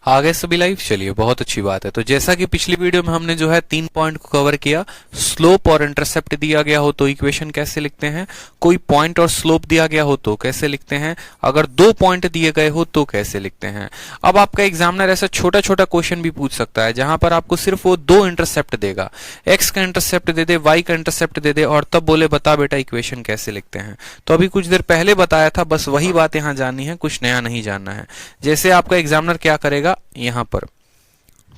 आगे सभी लाइव, चलिए बहुत अच्छी बात है। तो जैसा कि पिछली वीडियो में हमने जो है 3 पॉइंट को कवर किया, स्लोप और इंटरसेप्ट दिया गया हो तो इक्वेशन कैसे लिखते हैं, कोई पॉइंट और स्लोप दिया गया हो तो कैसे लिखते हैं, अगर 2 पॉइंट दिए गए हो तो कैसे लिखते हैं। अब आपका एग्जामिनर ऐसा छोटा छोटा क्वेश्चन भी पूछ सकता है जहां पर आपको सिर्फ वो 2 इंटरसेप्ट देगा, एक्स का इंटरसेप्ट दे दे, वाई का इंटरसेप्ट दे दे और तब बोले बता बेटा इक्वेशन कैसे लिखते हैं। तो अभी कुछ देर पहले बताया था, बस वही बात यहां जाननी है, कुछ नया नहीं जानना है। जैसे आपका एग्जामिनर क्या करेगा यहां पर,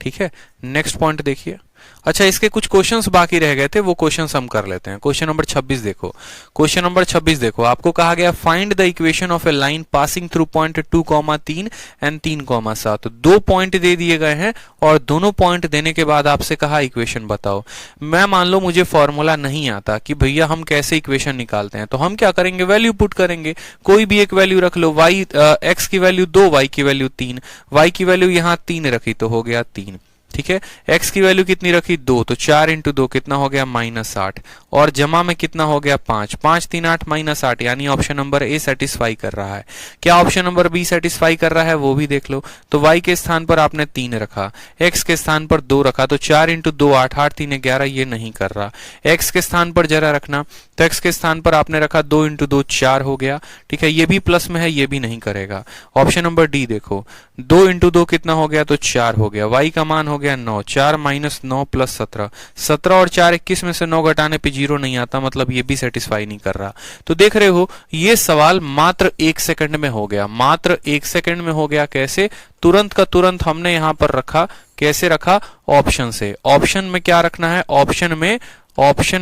ठीक है। नेक्स्ट पॉइंट देखिए। अच्छा, इसके कुछ क्वेश्चंस बाकी रह गए थे, वो क्वेश्चंस हम कर लेते हैं। क्वेश्चन नंबर 26 देखो। क्वेश्चन नंबर 26 देखो, आपको कहा गया find the equation of a line passing through point 2,3 and 3,7। 2 point दे दिए गए हैं और दोनों पॉइंट देने के बाद आपसे कहा इक्वेशन बताओ। मैं मान लो मुझे फॉर्मूला नहीं आता कि भैया हम कैसे इक्वेशन निकालते हैं, तो हम क्या करेंगे, वैल्यू पुट करेंगे। कोई भी एक वैल्यू रख लो, एक्स की वैल्यू 2, वाई की वैल्यू 3, वाई की वैल्यू यहां 3 रखी तो हो गया 3, ठीक है। एक्स की वैल्यू कितनी रखी 2, तो 4 इंटू 2 कितना हो गया -8 और जमा में कितना हो गया 5, 5 3 8 -8, यानी ऑप्शन नंबर ए सेटिस्फाई कर रहा है। क्या ऑप्शन नंबर बी सेटिस्फाई कर रहा है वो भी देख लो। तो y के स्थान पर आपने 3 रखा, x के स्थान पर 2 रखा, तो 4 इंटू 2 8, 8 3 11, ये नहीं कर रहा। x के स्थान पर जरा रखना, तो x के स्थान पर आपने रखा 2 इंटू 2 4 हो गया, ठीक है। ये भी प्लस में है, ये भी नहीं करेगा। ऑप्शन नंबर डी देखो, 2 इंटू 2 कितना हो गया, तो 4 हो गया। y का मान हो गया 9, 4 माइनस 9 प्लस 17, 17 और 4 21 में से 9 घटाने पे 0 नहीं आता, मतलब ये भी सेटिस्फाई नहीं कर रहा। तो देख रहे हो ये सवाल मात्र 1 सेकंड में हो गया, मात्र 1 सेकंड में हो गया। कैसे, तुरंत का तुरंत हमने यहां पर रखा। कैसे रखा, ऑप्शन से। ऑप्शन में क्या रखना है, ऑप्शन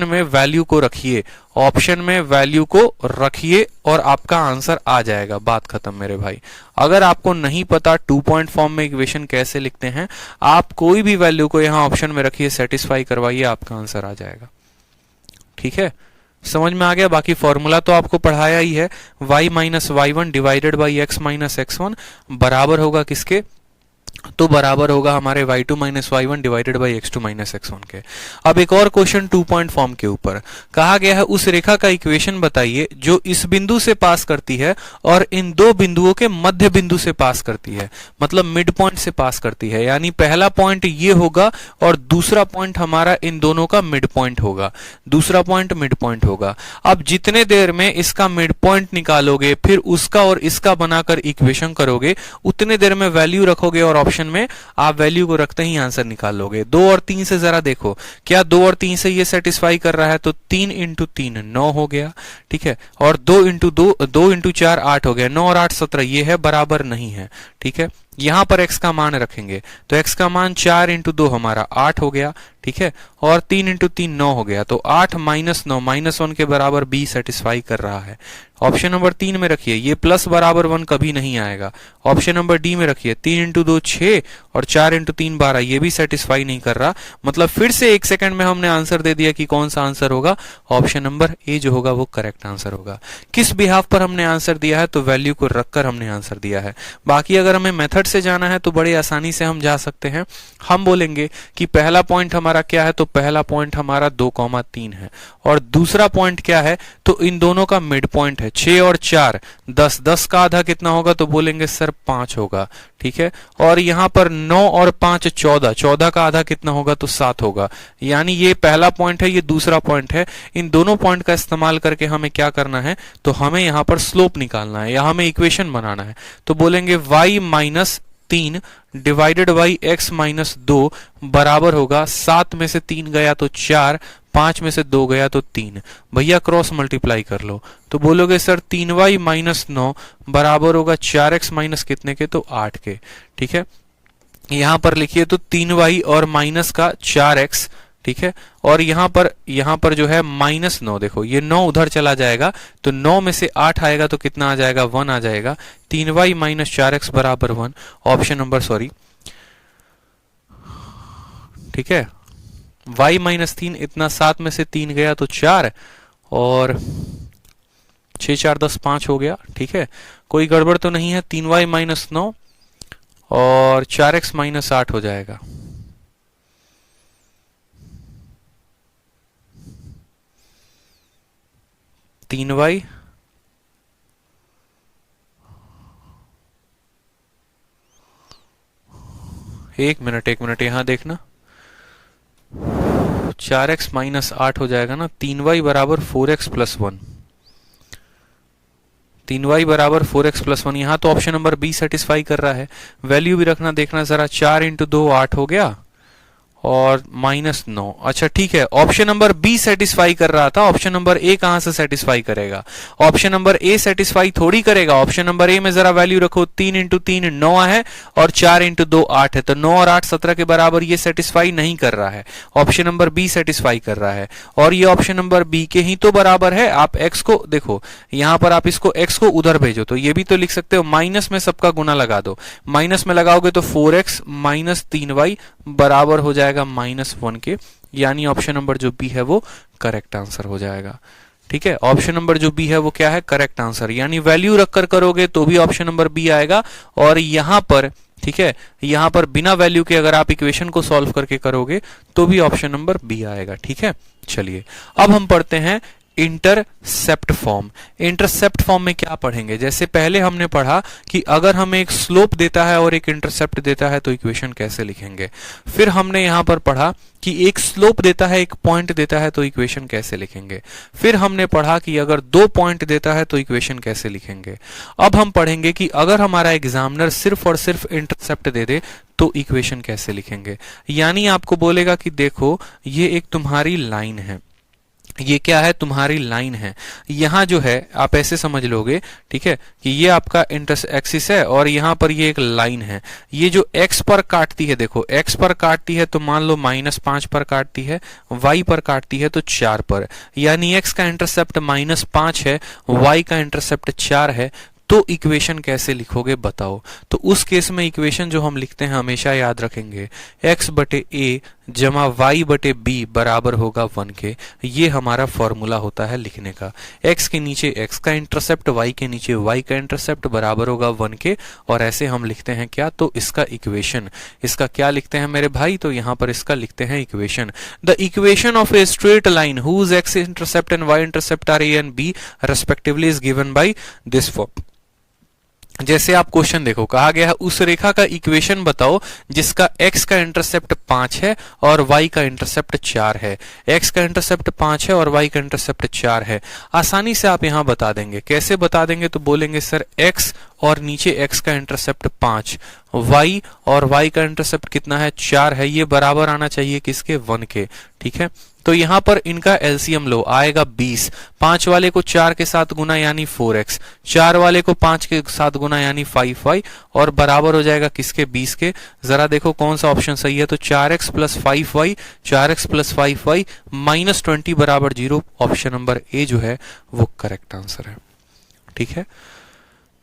में वैल्यू को रखिए, ऑप्शन में वैल्यू को रखिए और आपका आंसर आ जाएगा। बात खत्म मेरे भाई। अगर आपको नहीं पता 2 पॉइंट फॉर्म में इक्वेशन कैसे लिखते हैं, आप कोई भी वैल्यू को यहां ऑप्शन में रखिए, सेटिस्फाई करवाइए, आपका आंसर आ जाएगा। ठीक है, समझ में आ गया। बाकी फॉर्मूला तो आपको पढ़ाया ही है, y minus y1 divided by x minus x1 बराबर होगा किसके, तो बराबर होगा हमारे y2 minus y1 divided by x2 minus x1 के। अब एक और क्वेश्चन 2 पॉइंट फॉर्म के ऊपर कहा गया है, उस रेखा का इक्वेशन बताइए जो इस बिंदु से पास करती है और इन दो बिंदुओं के मध्य बिंदु से पास करती है, मतलब मिड पॉइंट से पास करती है। यानी पहला पॉइंट ये होगा और दूसरा पॉइंट हमारा इन दोनों का मिड पॉइंट होगा, दूसरा पॉइंट मिड पॉइंट होगा। अब जितने देर में इसका मिड पॉइंट निकालोगे, फिर उसका और इसका बनाकर इक्वेशन करोगे, उतने देर में वैल्यू रखोगे और ऑप्शन में आप वैल्यू को रखते ही आंसर निकाल लोगे। 2 और 3 से जरा देखो, क्या 2 और 3 से ये सेटिस्फाई कर रहा है, तो 3 इंटू 3 9 हो गया, ठीक है। और 2 इंटू 4 8 हो गया, 9 और 8 17, ये है बराबर नहीं है, ठीक है। यहां पर x का मान रखेंगे तो x का मान 4 इंटू 2 हमारा 8 हो गया, ठीक है। और 3 इंटू 3 9 हो गया, तो 8 माइनस 9 -1 के बराबर b सेटिस्फाई कर रहा है। ऑप्शन नंबर 3 में रखिए, ये प्लस बराबर 1 कभी नहीं आएगा। ऑप्शन नंबर डी में रखिए, 3 इंटू 2 6 और 4 इंटू 3 12, ये भी सेटिस्फाई नहीं कर रहा। मतलब फिर से 1 सेकंड में हमने आंसर दे दिया कि कौन सा आंसर होगा, ऑप्शन नंबर ए जो होगा वो करेक्ट आंसर होगा। किस बिहाफ पर हमने आंसर दिया है, तो वैल्यू को रखकर हमने आंसर दिया है। बाकी अगर हमें मेथड से जाना है तो बड़े आसानी से हम जा सकते हैं। हम बोलेंगे कि पहला पॉइंट हमारा क्या है, तो पहला पॉइंट हमारा 2,3 है और दूसरा पॉइंट क्या है, तो इन दोनों का मिड पॉइंट है। 6 और 4 10, 10 का आधा कितना होगा, तो बोलेंगे सर 5 होगा, ठीक है। और यहां पर 9 और 5 14, 14 का आधा कितना होगा, तो 7 होगा। यानी ये पहला पॉइंट है, ये दूसरा पॉइंट है। इन दोनों पॉइंट का इस्तेमाल करके हमें क्या करना है, तो हमें यहां पर स्लोप निकालना है या हमें इक्वेशन बनाना है। तो बोलेंगे y minus 3 divided by x minus 2 बराबर होगा, 7 में से 3 गया तो 4, 5 में से 2 गया तो 3। भैया क्रॉस मल्टीप्लाई कर लो, तो बोलोगे सर 3y माइनस 9 बराबर होगा 4x माइनस कितने के, तो 8 के, ठीक है। यहां पर लिखिए तो 3y और माइनस का 4x, ठीक है। और यहां पर जो है -9, देखो ये 9 उधर चला जाएगा तो 9 में से 8 आएगा तो कितना आ जाएगा, 1 आ जाएगा। 3y माइनस 4x बराबर 1, ऑप्शन नंबर सॉरी, ठीक है। y माइनस 3 इतना, 7 में से 3 गया तो 4 और 6 4 10 5 हो गया, ठीक है। कोई गड़बड़ तो नहीं है। 3y माइनस 9 और 4x माइनस 8 हो जाएगा। तीन वाई एक मिनट यहां देखना, 4x माइनस 8 हो जाएगा ना, 3y बराबर 4x प्लस 1, 3y बराबर 4x प्लस 1। यहां तो ऑप्शन नंबर बी सेटिस्फाई कर रहा है। वैल्यू भी रखना, देखना जरा, 4 इंटू 2 8 हो गया और -9। अच्छा ठीक है, ऑप्शन नंबर बी सेटिस्फाई कर रहा था, ऑप्शन नंबर ए कहां से सेटिस्फाई करेगा? ऑप्शन नंबर ए सेटिस्फाई थोड़ी करेगा। ऑप्शन नंबर ए में जरा वैल्यू रखो, 3 इंटू 3 9 है और 4 इंटू 2 8 है, तो 9 और 8 17 के बराबर, ये सेटिस्फाई नहीं कर रहा है। ऑप्शन नंबर बी सेटिस्फाई कर रहा है और ये ऑप्शन नंबर बी के ही तो बराबर है। आप एक्स को देखो, यहां पर आप इसको एक्स को उधर भेजो तो ये भी तो लिख सकते हो, माइनस में सबका गुना लगा दो, माइनस में लगाओगे तो 4x माइनस 3y बराबर हो जाएगा -1 के, यानी ऑप्शन नंबर जो बी है वो करेक्ट आंसर हो जाएगा। ठीक है, ऑप्शन नंबर जो बी है वो क्या है? Correct answer. यानी वैल्यू रखकर करोगे तो भी ऑप्शन नंबर बी आएगा, और यहां पर, ठीक है, यहां पर बिना वैल्यू के अगर आप इक्वेशन को सॉल्व करके करोगे तो भी ऑप्शन नंबर बी आएगा। ठीक है, चलिए अब हम पढ़ते हैं इंटरसेप्ट फॉर्म। इंटरसेप्ट फॉर्म में क्या पढ़ेंगे? जैसे पहले हमने पढ़ा कि अगर हमें एक स्लोप देता है और एक इंटरसेप्ट देता है तो इक्वेशन कैसे लिखेंगे। फिर हमने यहां पर पढ़ा कि एक स्लोप देता है, एक पॉइंट देता है तो इक्वेशन कैसे लिखेंगे। फिर हमने पढ़ा कि अगर 2 पॉइंट देता है तो इक्वेशन कैसे लिखेंगे। अब हम पढ़ेंगे कि अगर हमारा एग्जामिनर सिर्फ और सिर्फ इंटरसेप्ट दे दे तो इक्वेशन कैसे लिखेंगे। यानी आपको बोलेगा कि देखो ये एक तुम्हारी लाइन है, ये क्या है? तुम्हारी लाइन है। यहां जो है आप ऐसे समझ लोगे, ठीक है, कि ये आपका एक्सिस है और यहां पर ये एक लाइन है। ये जो x पर काटती है, देखो x पर काटती है तो मान लो -5 पर काटती है, y पर काटती है तो 4 पर, यानी x का इंटरसेप्ट -5 है, y का इंटरसेप्ट 4 है, तो इक्वेशन कैसे लिखोगे बताओ। तो उस केस में इक्वेशन जो हम लिखते हैं हमेशा याद रखेंगे, x बटे a जमा y बटे b बराबर होगा 1 के। ये हमारा फॉर्मूला होता है लिखने का। x के नीचे x का इंटरसेप्ट, y के नीचे y का इंटरसेप्ट बराबर होगा 1 के, और ऐसे हम लिखते हैं क्या? तो इसका इक्वेशन। इसका क्या लिखते हैं मेरे भाई? तो यहां पर इसका लिखते हैं equation. The equation of a straight line whose x intercept and y intercept are a and b respectively is given by this form. जैसे आप क्वेश्चन देखो, कहा गया है उस रेखा का इक्वेशन बताओ जिसका x का इंटरसेप्ट 5 है और y का इंटरसेप्ट 4 है। x का इंटरसेप्ट 5 है और y का इंटरसेप्ट 4 है। आसानी से आप यहां बता देंगे। कैसे बता देंगे? तो बोलेंगे सर x और नीचे x का इंटरसेप्ट 5, y और y का इंटरसेप्ट कितना है? 4 है। ये बराबर आना चाहिए किसके? 1 के। ठीक है, तो यहां पर इनका एलसीएम लो, आएगा 20। 5 वाले को 4 के साथ गुना यानी 4x, 4 वाले को 5 के साथ गुना यानी 5y, और बराबर हो जाएगा किसके? 20 के। जरा देखो कौन सा ऑप्शन सही है। तो 4x plus 5y, 4x plus 5y -20 बराबर 0। ऑप्शन नंबर ए जो है वो करेक्ट आंसर है। ठीक है,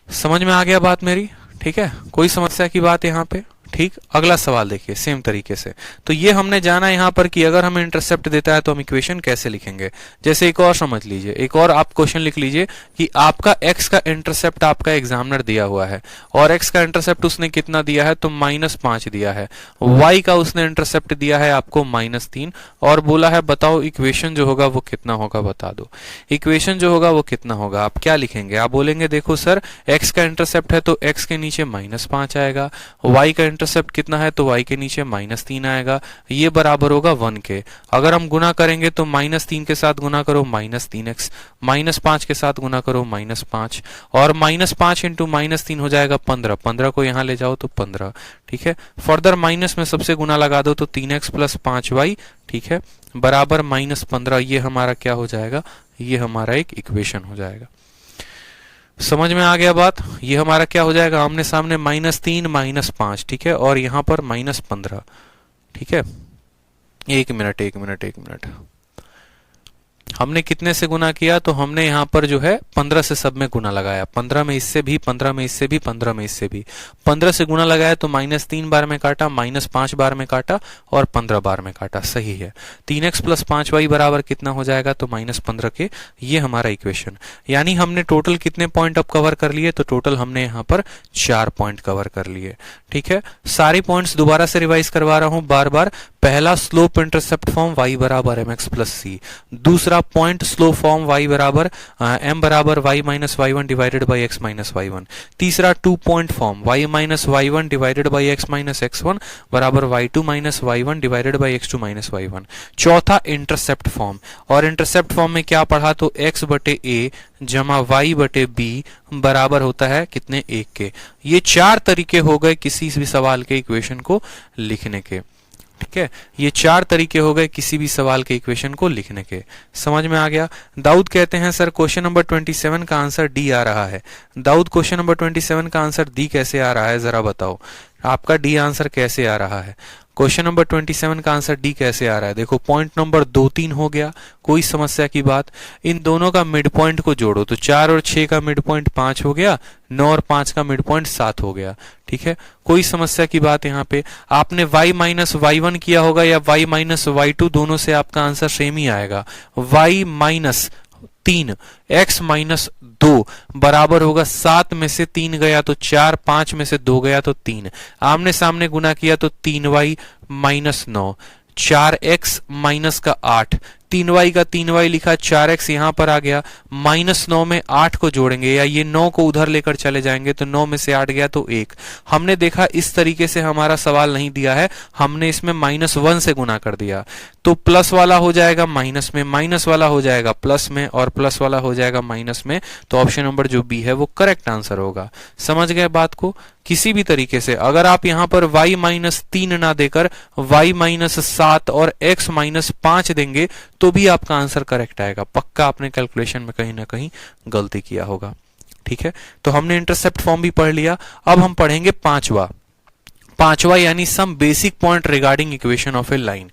समझ में आ गया बात मेरी? ठीक है, कोई समस्या की बात यहां पे? ठीक, अगला सवाल देखिए सेम तरीके से। तो ये हमने जाना यहां पर कि अगर हमें इंटरसेप्ट देता है तो हम इक्वेशन कैसे लिखेंगे। जैसे एक और समझ लीजिए, एक और आप क्वेश्चन लिख लीजिए कि आपका x का इंटरसेप्ट आपका एग्जामिनर दिया हुआ है और x का इंटरसेप्ट उसने कितना दिया है? तो -5 दिया है। y का उसने इंटरसेप्ट दिया है आपको -3, और बोला है बताओ इक्वेशन जो होगा वो कितना होगा, बता दो। इक्वेशन जो होगा वो कितना होगा? आप क्या लिखेंगे? आप बोलेंगे देखो सर x का इंटरसेप्ट है तो x के नीचे -5 आएगा, y का इंटरसेप्ट कितना है? तो y के नीचे -3 आएगा, ये बराबर होगा 1 के। अगर हम गुना करेंगे तो -3 के साथ गुना करो -3x, -5 के साथ गुना करो -5, और -5 इंटू -3 हो जाएगा 15। 15 को यहां ले जाओ तो 15। ठीक है, फर्दर माइनस में सबसे गुना लगा दो तो 3x प्लस 5y, ठीक है, बराबर -15। ये हमारा क्या हो जाएगा? ये हमारा एक इक्वेशन हो जाएगा। समझ में आ गया बात? ये हमारा क्या हो जाएगा? आमने सामने -3 -5, ठीक है, और यहां पर -15। ठीक है, एक मिनट, हमने कितने से गुना किया? तो हमने यहां पर जो है 15 से सब में गुना लगाया, 15 में इससे भी, 15 में इससे भी, 15 में इससे भी। 15 से गुना लगाया तो -3 बार में काटा, -5 बार में काटा और 15 बार में काटा। सही है। 3x प्लस 5y बराबर कितना हो जाएगा? तो -15 के। ये हमारा इक्वेशन। यानी हमने टोटल कितने पॉइंट अब कवर कर लिए? तो टोटल हमने यहाँ पर 4 पॉइंट कवर कर लिए। ठीक है, सारे पॉइंट्स दोबारा से रिवाइज करवा रहा हूं बार बार। पहला स्लोप इंटरसेप्ट फॉर्म y बराबर mx प्लस c, दूसरा दूसरा पॉइंट स्लो फॉर्म y बराबर m बराबर y minus Y one divided by x minus Y one. तीसरा 2 point form y minus Y one divided by x minus X one बराबर y2 minus Y one divided by x2 minus Y one. चौथा intercept form, और intercept form में क्या पढ़ा, तो x बटे a जमा y बटे b बराबर होता है कितने, 1 के। ये 4 तरीके हो गए किसी भी सवाल के इक्वेशन को लिखने के। ठीक है, ये 4 तरीके हो गए किसी भी सवाल के इक्वेशन को लिखने के। समझ में आ गया। दाऊद कहते हैं सर क्वेश्चन नंबर 27 का आंसर डी आ रहा है। दाऊद क्वेश्चन नंबर 27 का आंसर डी कैसे आ रहा है, जरा बताओ आपका डी आंसर कैसे आ रहा है। क्वेश्चन नंबर 27 का आंसर डी कैसे आ रहा है, देखो पॉइंट नंबर 2 3 हो गया, कोई समस्या की बात। इन दोनों का मिड पॉइंट को जोड़ो तो 4 और 6 का मिड पॉइंट 5 हो गया, 9 और 5 का मिड पॉइंट 7 हो गया। ठीक है, कोई समस्या की बात यहाँ पे। आपने y माइनस वाई वन किया होगा या y माइनस वाई टू, दोनों से आपका आंसर सेम ही आएगा। y माइनस 3 x माइनस 2 बराबर होगा 7 में से 3 गया तो 4, 5 में से 2 गया तो 3, आमने सामने गुना किया तो 3y माइनस 9, 4x माइनस का 8, 3y का 3y लिखा, 4x यहां पर आ गया, माइनस 9 में 8 को जोड़ेंगे या ये 9 को उधर लेकर चले जाएंगे तो 9 में से 8 गया तो 1। हमने देखा इस तरीके से हमारा सवाल नहीं दिया है, हमने इसमें -1 से गुना कर दिया तो प्लस वाला हो जाएगा माइनस में, माइनस वाला हो जाएगा प्लस में और प्लस वाला हो जाएगा माइनस में। तो ऑप्शन नंबर जो बी है वो करेक्ट आंसर होगा। समझ गए बात को। किसी भी तरीके से अगर आप यहां पर y माइनस 3 ना देकर y माइनस 7 और x माइनस 5 देंगे तो भी आपका आंसर करेक्ट आएगा। पक्का आपने कैलकुलेशन में कहीं ना कहीं गलती किया होगा। ठीक है, तो हमने इंटरसेप्ट फॉर्म भी पढ़ लिया। अब हम पढ़ेंगे पांचवा यानी some basic point regarding equation of a line.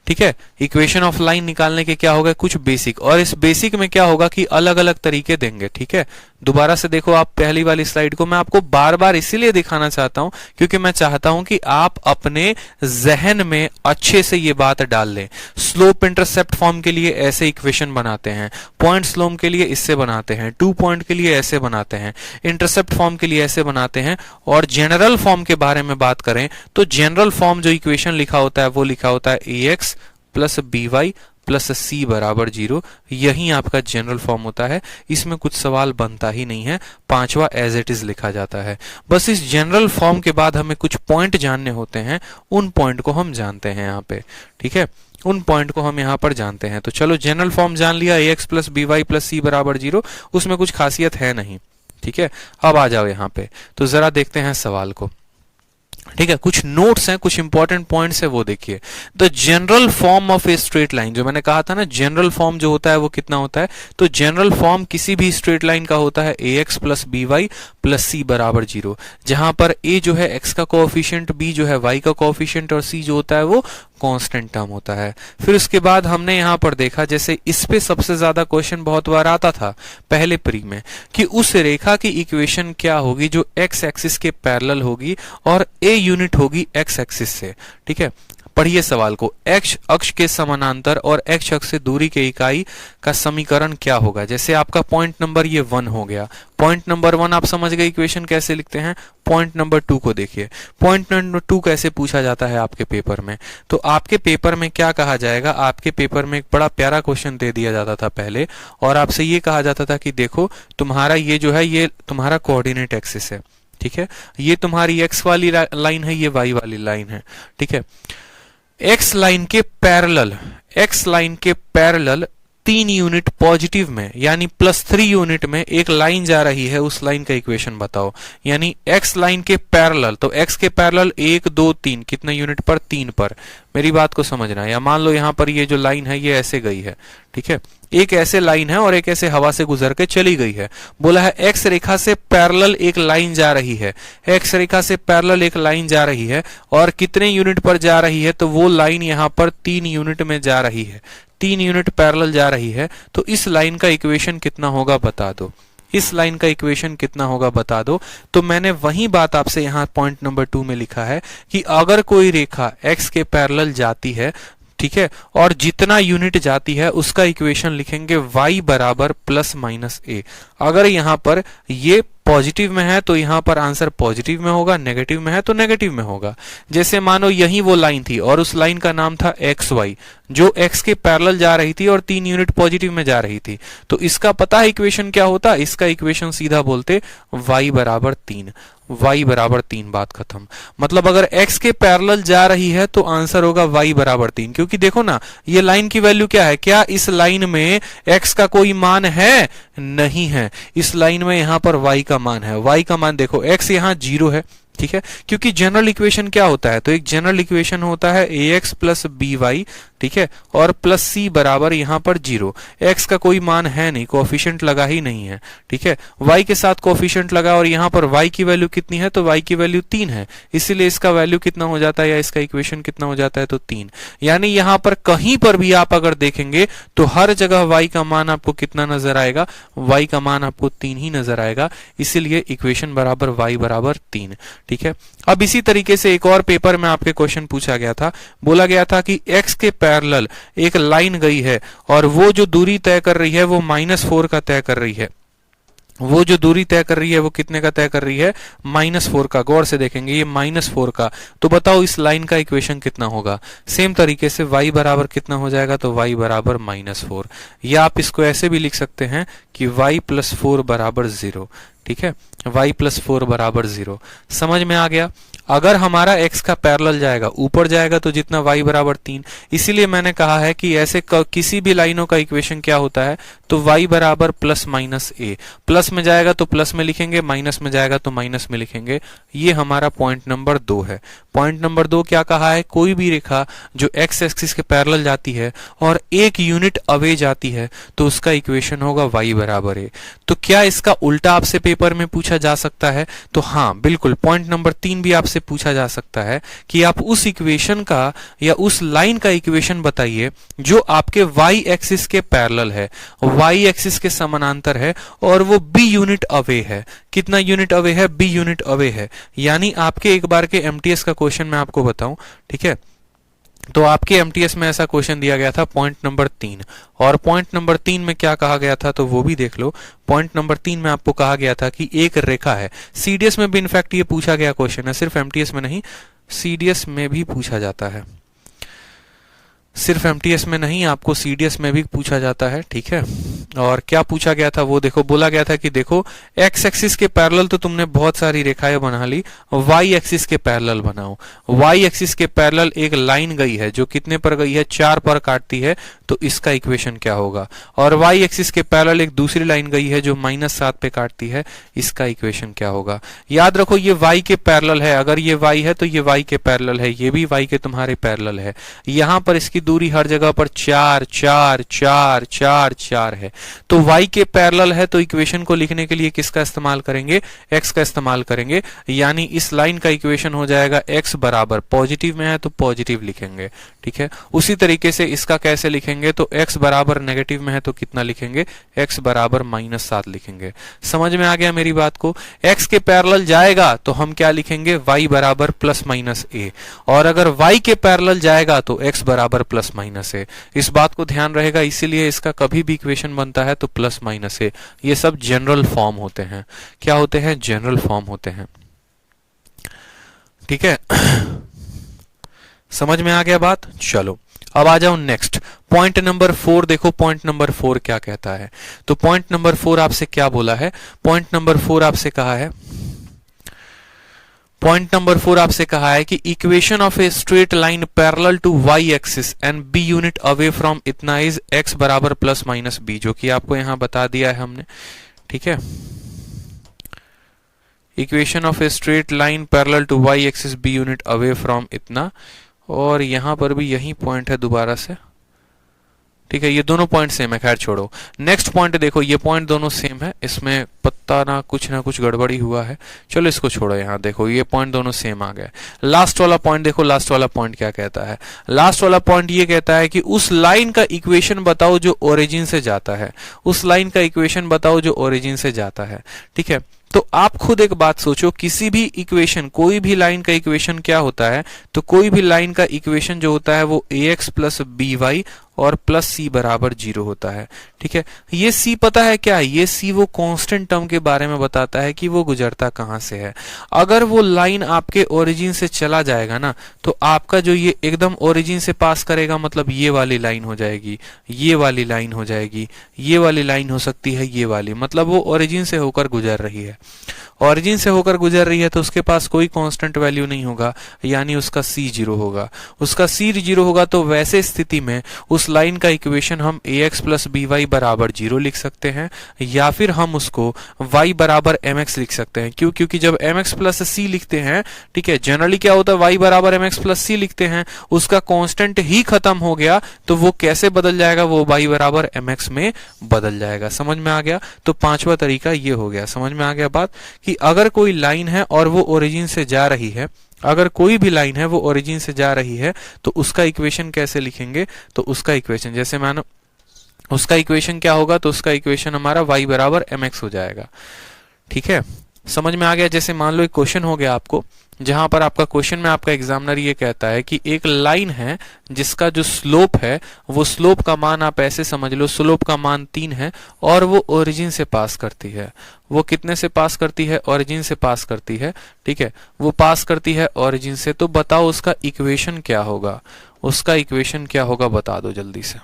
ठीक है, इक्वेशन ऑफ लाइन निकालने के क्या होगा, कुछ बेसिक, और इस बेसिक में क्या होगा कि अलग अलग तरीके देंगे। ठीक है, दोबारा से देखो आप पहली वाली स्लाइड को, मैं आपको बार बार इसीलिए दिखाना चाहता हूं क्योंकि मैं चाहता हूं कि आप अपने जहन में अच्छे से ये बात डाल लें। स्लोप इंटरसेप्ट फॉर्म के लिए ऐसे इक्वेशन बनाते हैं, पॉइंट स्लोप के लिए इससे बनाते हैं, 2 पॉइंट के लिए ऐसे बनाते हैं, इंटरसेप्ट फॉर्म के लिए ऐसे बनाते हैं। और जनरल फॉर्म के बारे में बात करें तो जनरल फॉर्म जो इक्वेशन लिखा होता है वो लिखा होता है ax plus by plus c बराबर 0। यही आपका जनरल फॉर्म होता है, इसमें कुछ सवाल बनता ही नहीं है, पांचवा एज इट इज लिखा जाता है। बस इस जनरल फॉर्म के बाद हमें कुछ पॉइंट जानने होते हैं, उन पॉइंट को हम जानते हैं यहाँ पे। ठीक है, उन पॉइंट को हम यहाँ पर जानते हैं। तो चलो जनरल फॉर्म जान लिया, ax plus by plus c बराबर 0, उसमें कुछ खासियत है नहीं। ठीक है, अब आ जाओ यहाँ पे, तो जरा देखते हैं सवाल को। ठीक है, कुछ नोट्स हैं, कुछ इंपॉर्टेंट पॉइंट्स है वो देखिए। The general form of a straight line, जो मैंने कहा था ना जनरल फॉर्म जो होता है वो कितना होता है, तो जनरल फॉर्म किसी भी स्ट्रेट लाइन का होता है ax plus by plus c बराबर 0, जहां पर a जो है x का कोएफिशिएंट, b जो है y का कोएफिशिएंट और c जो होता है वो कांस्टेंट टर्म होता है। फिर उसके बाद हमने यहां पर देखा, जैसे इस पे सबसे ज्यादा क्वेश्चन बहुत बार आता था पहले प्री में, कि उस रेखा की इक्वेशन क्या होगी जो x एक्सिस के पैरेलल होगी और a यूनिट होगी x एक्सिस से। ठीक है, पढ़िए सवाल को। x अक्ष के समानांतर और x अक्ष से दूरी के इकाई का समीकरण क्या होगा। जैसे आपका पॉइंट नंबर ये 1 हो गया, पॉइंट नंबर 1 आप समझ गए इक्वेशन कैसे लिखते हैं। पॉइंट नंबर 2 को देखिए, पॉइंट नंबर 2 कैसे पूछा जाता है आपके पेपर में। तो आपके पेपर में क्या कहा जाएगा, आपके पेपर में एक बड़ा प्यारा क्वेश्चन दे दिया जाता था पहले, और आपसे ये कहा जाता था कि देखो तुम्हारा ये जो है ये तुम्हारा कोऑर्डिनेट एक्सिस है। ठीक है, ये तुम्हारी x वाली लाइन है, ये y वाली लाइन है। ठीक है, x लाइन के पैरेलल 3 यूनिट पॉजिटिव में यानी +3 यूनिट में एक लाइन जा रही है, उस लाइन का इक्वेशन बताओ। यानी x लाइन के पैरेलल, तो x के पैरेलल 1 2 3 कितने यूनिट पर, 3 पर। मेरी बात को समझना, या मान लो यहां पर ये जो लाइन है ये ऐसे गई है। ठीक है, एक ऐसे लाइन है और एक ऐसे हवा से गुजर के चली गई है। बोला है x रेखा से पैरेलल एक लाइन जा रही है, x रेखा से पैरेलल एक लाइन जा रही है और कितने यूनिट पर जा रही है, तो वो लाइन यहां पर 3 यूनिट में जा रही है, 3 यूनिट पैरेलल जा रही है। तो इस लाइन का इक्वेशन कितना होगा बता दो, इस लाइन का इक्वेशन कितना होगा बता दो। तो मैंने वही बात आपसे यहाँ पॉइंट नंबर 2 में लिखा है कि अगर कोई रेखा x के पैरेलल जाती है ठीक है, और जितना यूनिट जाती है उसका इक्वेशन लिखेंगे y बराबर प्लस माइनस a। अगर यहां पर ये पॉजिटिव में है तो यहां पर आंसर पॉजिटिव में होगा, नेगेटिव में है तो नेगेटिव में होगा। जैसे मानो यही वो लाइन थी और उस लाइन का नाम था एक्स वाई, जो एक्स के पैरेलल जा रही थी और 3 यूनिट पॉजिटिव में जा रही थी, तो इसका पता है इक्वेशन क्या होता? इसका इक्वेशन सीधा बोलते y बराबर 3, y बराबर 3, बात खत्म। मतलब अगर x के पैरेलल जा रही है तो आंसर होगा y बराबर 3, क्योंकि देखो ना ये लाइन की वैल्यू क्या है, क्या इस लाइन में x का कोई मान है? नहीं है। इस लाइन में यहां पर y का मान है। y का मान देखो, x यहां 0 है, ठीक है, क्योंकि जनरल इक्वेशन क्या होता है? तो एक जनरल इक्वेशन होता है ax प्लस by, ठीक है, और प्लस c बराबर यहां पर 0। x का कोई मान है नहीं, कोएफिशिएंट लगा ही नहीं है, ठीक है। y के साथ कोएफिशिएंट लगा और यहां पर y की वैल्यू कितनी है? तो y की वैल्यू 3 है, इसीलिए इसका वैल्यू कितना हो जाता है, या इसका इक्वेशन कितना हो जाता है? तो 3। यानी यहां पर कहीं पर भी आप अगर देखेंगे तो हर जगह y का मान आपको कितना नजर आएगा? y का मान आपको 3 ही नजर आएगा, इसीलिए इक्वेशन बराबर y बराबर 3, ठीक है। अब इसी तरीके से एक और पेपर में आपके क्वेश्चन पूछा गया था, बोला गया था कि x के पैरेलल एक लाइन गई है और वो जो दूरी तय कर रही है वो -4 का तय कर रही है। वो जो दूरी तय कर रही है वो कितने का तय कर रही है? -4 का। गौर से देखेंगे ये -4 का, तो बताओ इस लाइन का इक्वेशन कितना होगा? सेम तरीके से y बराबर कितना हो जाएगा? तो y बराबर -4, या आप इसको ऐसे भी लिख सकते हैं कि y + 4 बराबर 0, ठीक है, y + 4 बराबर 0। समझ में आ गया? अगर हमारा x का पैरेलल जाएगा, ऊपर जाएगा तो जितना y बराबर 3, इसीलिए मैंने कहा है कि ऐसे किसी भी लाइनों का इक्वेशन क्या होता है? तो y बराबर प्लस माइनस a। प्लस में जाएगा तो प्लस में लिखेंगे, माइनस में जाएगा तो माइनस में लिखेंगे। ये हमारा पॉइंट नंबर 2 है। पॉइंट नंबर 2 क्या कहा है? कोई भी रेखा जो x एक्सिस के पैरेलल जाती है और 1 यूनिट अवे जाती है तो उसका इक्वेशन होगा y बराबर a। तो क्या इसका उल्टा आपसे पेपर में पूछा जा सकता है? तो हाँ बिल्कुल, पॉइंट नंबर 3 भी आपसे पूछा जा सकता है कि आप उस इक्वेशन का या उस लाइन का इक्वेशन बताइए जो आपके y एक्सिस के पैरेलल है, y एक्सिस के समानांतर है और वो b यूनिट अवे है। कितना यूनिट अवे है? b यूनिट अवे है। यानी आपके एक बार के एमटीएस का क्वेश्चन मैं आपको बताऊं, ठीक है, तो आपके एमटीएस में ऐसा क्वेश्चन दिया गया था पॉइंट नंबर 3, और पॉइंट नंबर 3 में क्या कहा गया था तो वो भी देख लो। पॉइंट नंबर 3 में आपको कहा गया था कि एक रेखा है, सीडीएस में भी इनफैक्ट ये पूछा गया क्वेश्चन है, सिर्फ एमटीएस में नहीं, सीडीएस में भी पूछा जाता है, सिर्फ एमटीएस में नहीं, आपको सीडीएस में भी पूछा जाता है, ठीक है। और क्या पूछा गया था वो देखो, बोला गया था कि देखो एक्स एक्सिस के पैरेलल तो तुमने बहुत सारी रेखाएं बना ली, वाई एक्सिस के पैरेलल बनाओ। वाई एक्सिस के पैरेलल एक लाइन गई है जो कितने पर गई है? 4 पर काटती है, तो इसका इक्वेशन क्या होगा? और वाई एक्सिस के पैरेलल एक दूसरी लाइन गई है जो -7 पे काटती है, इसका इक्वेशन क्या होगा? याद रखो ये वाई के पैरेलल है, अगर ये वाई है तो ये वाई के पैरेलल है, ये भी वाई के तुम्हारे पैरेलल है। यहां पर इसकी दूरी हर जगह पर 4 4 4 4 4 है, तो y के पैरेलल है, तो इक्वेशन को लिखने के लिए किसका इस्तेमाल करेंगे? x का इस्तेमाल करेंगे। यानी इस लाइन का इक्वेशन हो जाएगा x बराबर, पॉजिटिव में है तो पॉजिटिव लिखेंगे, ठीक है। उसी तरीके से इसका कैसे लिखेंगे? तो x बराबर नेगेटिव में है तो कितना लिखेंगे? x बराबर -7 लिखेंगे। समझ में आ गया मेरी बात को? x के पैरेलल जाएगा तो हम क्या लिखेंगे? y बराबर +-a, और अगर y के पैरेलल जाएगा तो x बराबर +-a। इस बात को ध्यान रहेगा, इसीलिए इसका कभी भी इक्वेशन बनता है तो +-a। ये सब जनरल फॉर्म होते हैं। क्या होते हैं? जनरल फॉर्म होते हैं, ठीक है। समझ में आ गया बात? चलो अब आ जाओ नेक्स्ट, पॉइंट नंबर 4 देखो। पॉइंट नंबर 4 क्या कहता है? तो पॉइंट नंबर 4 आपसे क्या बोला है? पॉइंट नंबर 4 आपसे कहा है, पॉइंट नंबर 4 आपसे कहा है कि equation of a straight line parallel to Y axis and B unit away from इतना इज एक्स बराबर +-b, जो कि आपको यहां बता दिया है हमने, ठीक है। Equation of a straight line parallel to Y axis B unit away from इतना, और यहां पर भी यही पॉइंट है दोबारा से, ठीक है। ये दोनों पॉइंट सेम है, खैर छोड़ो। नेक्स्ट पॉइंट देखो, ये पॉइंट दोनों सेम है, इसमें पत्ता ना कुछ गड़बड़ी हुआ है, चलो इसको छोड़ो। यहाँ देखो ये पॉइंट दोनों सेम आ गए। लास्ट वाला पॉइंट देखो, लास्ट वाला पॉइंट क्या कहता है? लास्ट वाला पॉइंट ये कहता है कि उस लाइन का इक्वेशन बताओ जो ओरिजिन से जाता है, उस लाइन का इक्वेशन बताओ जो ओरिजिन से जाता है, ठीक है। तो आप खुद एक बात सोचो, किसी भी इक्वेशन, कोई भी लाइन का इक्वेशन क्या होता है, तो कोई भी लाइन का इक्वेशन जो होता है वो ax प्लस बी वाई और प्लस सी बराबर 0 होता है। ठीक है, ये सी पता है क्या है, ये सी वो कांस्टेंट टर्म के बारे में बताता है कि वो गुजरता कहां से है। अगर वो लाइन आपके ओरिजिन से चला जाएगा ना, तो आपका जो ये एकदम ओरिजिन से पास करेगा, मतलब ये वाली लाइन हो जाएगी, ये वाली लाइन हो जाएगी, ये वाली लाइन हो सकती है, ये वाली, मतलब वो ओरिजिन से होकर गुजर रही है। ओरिजिन से होकर गुजर रही है तो उसके पास कोई कांस्टेंट वैल्यू नहीं होगा, यानी उसका सी 0 होगा। उसका सी 0 होगा तो वैसे स्थिति में उस लाइन का इक्वेशन हम ax प्लस बी वाई बराबर 0 लिख सकते हैं, या फिर हम उसको y बराबर mx लिख सकते हैं। क्यों? क्योंकि जब mx प्लस सी लिखते हैं, ठीक है, जनरली क्या होता है, y बराबर mx प्लस सी लिखते हैं, उसका कांस्टेंट ही खत्म हो गया तो वो कैसे बदल जाएगा, वो y बराबर mx में बदल जाएगा। समझ में आ गया? तो पांचवा तरीका ये हो गया। समझ में आ गया बात कि अगर कोई लाइन है और वो ओरिजिन से जा रही है, अगर कोई भी लाइन है वो ओरिजिन से जा रही है, तो उसका इक्वेशन कैसे लिखेंगे, तो उसका इक्वेशन, जैसे मानो उसका इक्वेशन क्या होगा, तो उसका इक्वेशन हमारा y बराबर mx हो जाएगा। ठीक है, समझ में आ गया? जैसे मान लो एक क्वेश्चन हो गया आपको, जहां पर आपका क्वेश्चन में आपका एग्जामिनर ये कहता है कि एक लाइन है जिसका जो स्लोप है, वो स्लोप का मान आप ऐसे समझ लो, स्लोप का मान 3 है और वो ओरिजिन से पास करती है। वो कितने से पास करती है? ओरिजिन से पास करती है। ठीक है, वो पास करती है ओरिजिन से, तो बताओ उसका इक्वेशन क्या होगा, उसका इक्वेशन क्या होगा, बता दो जल्दी से।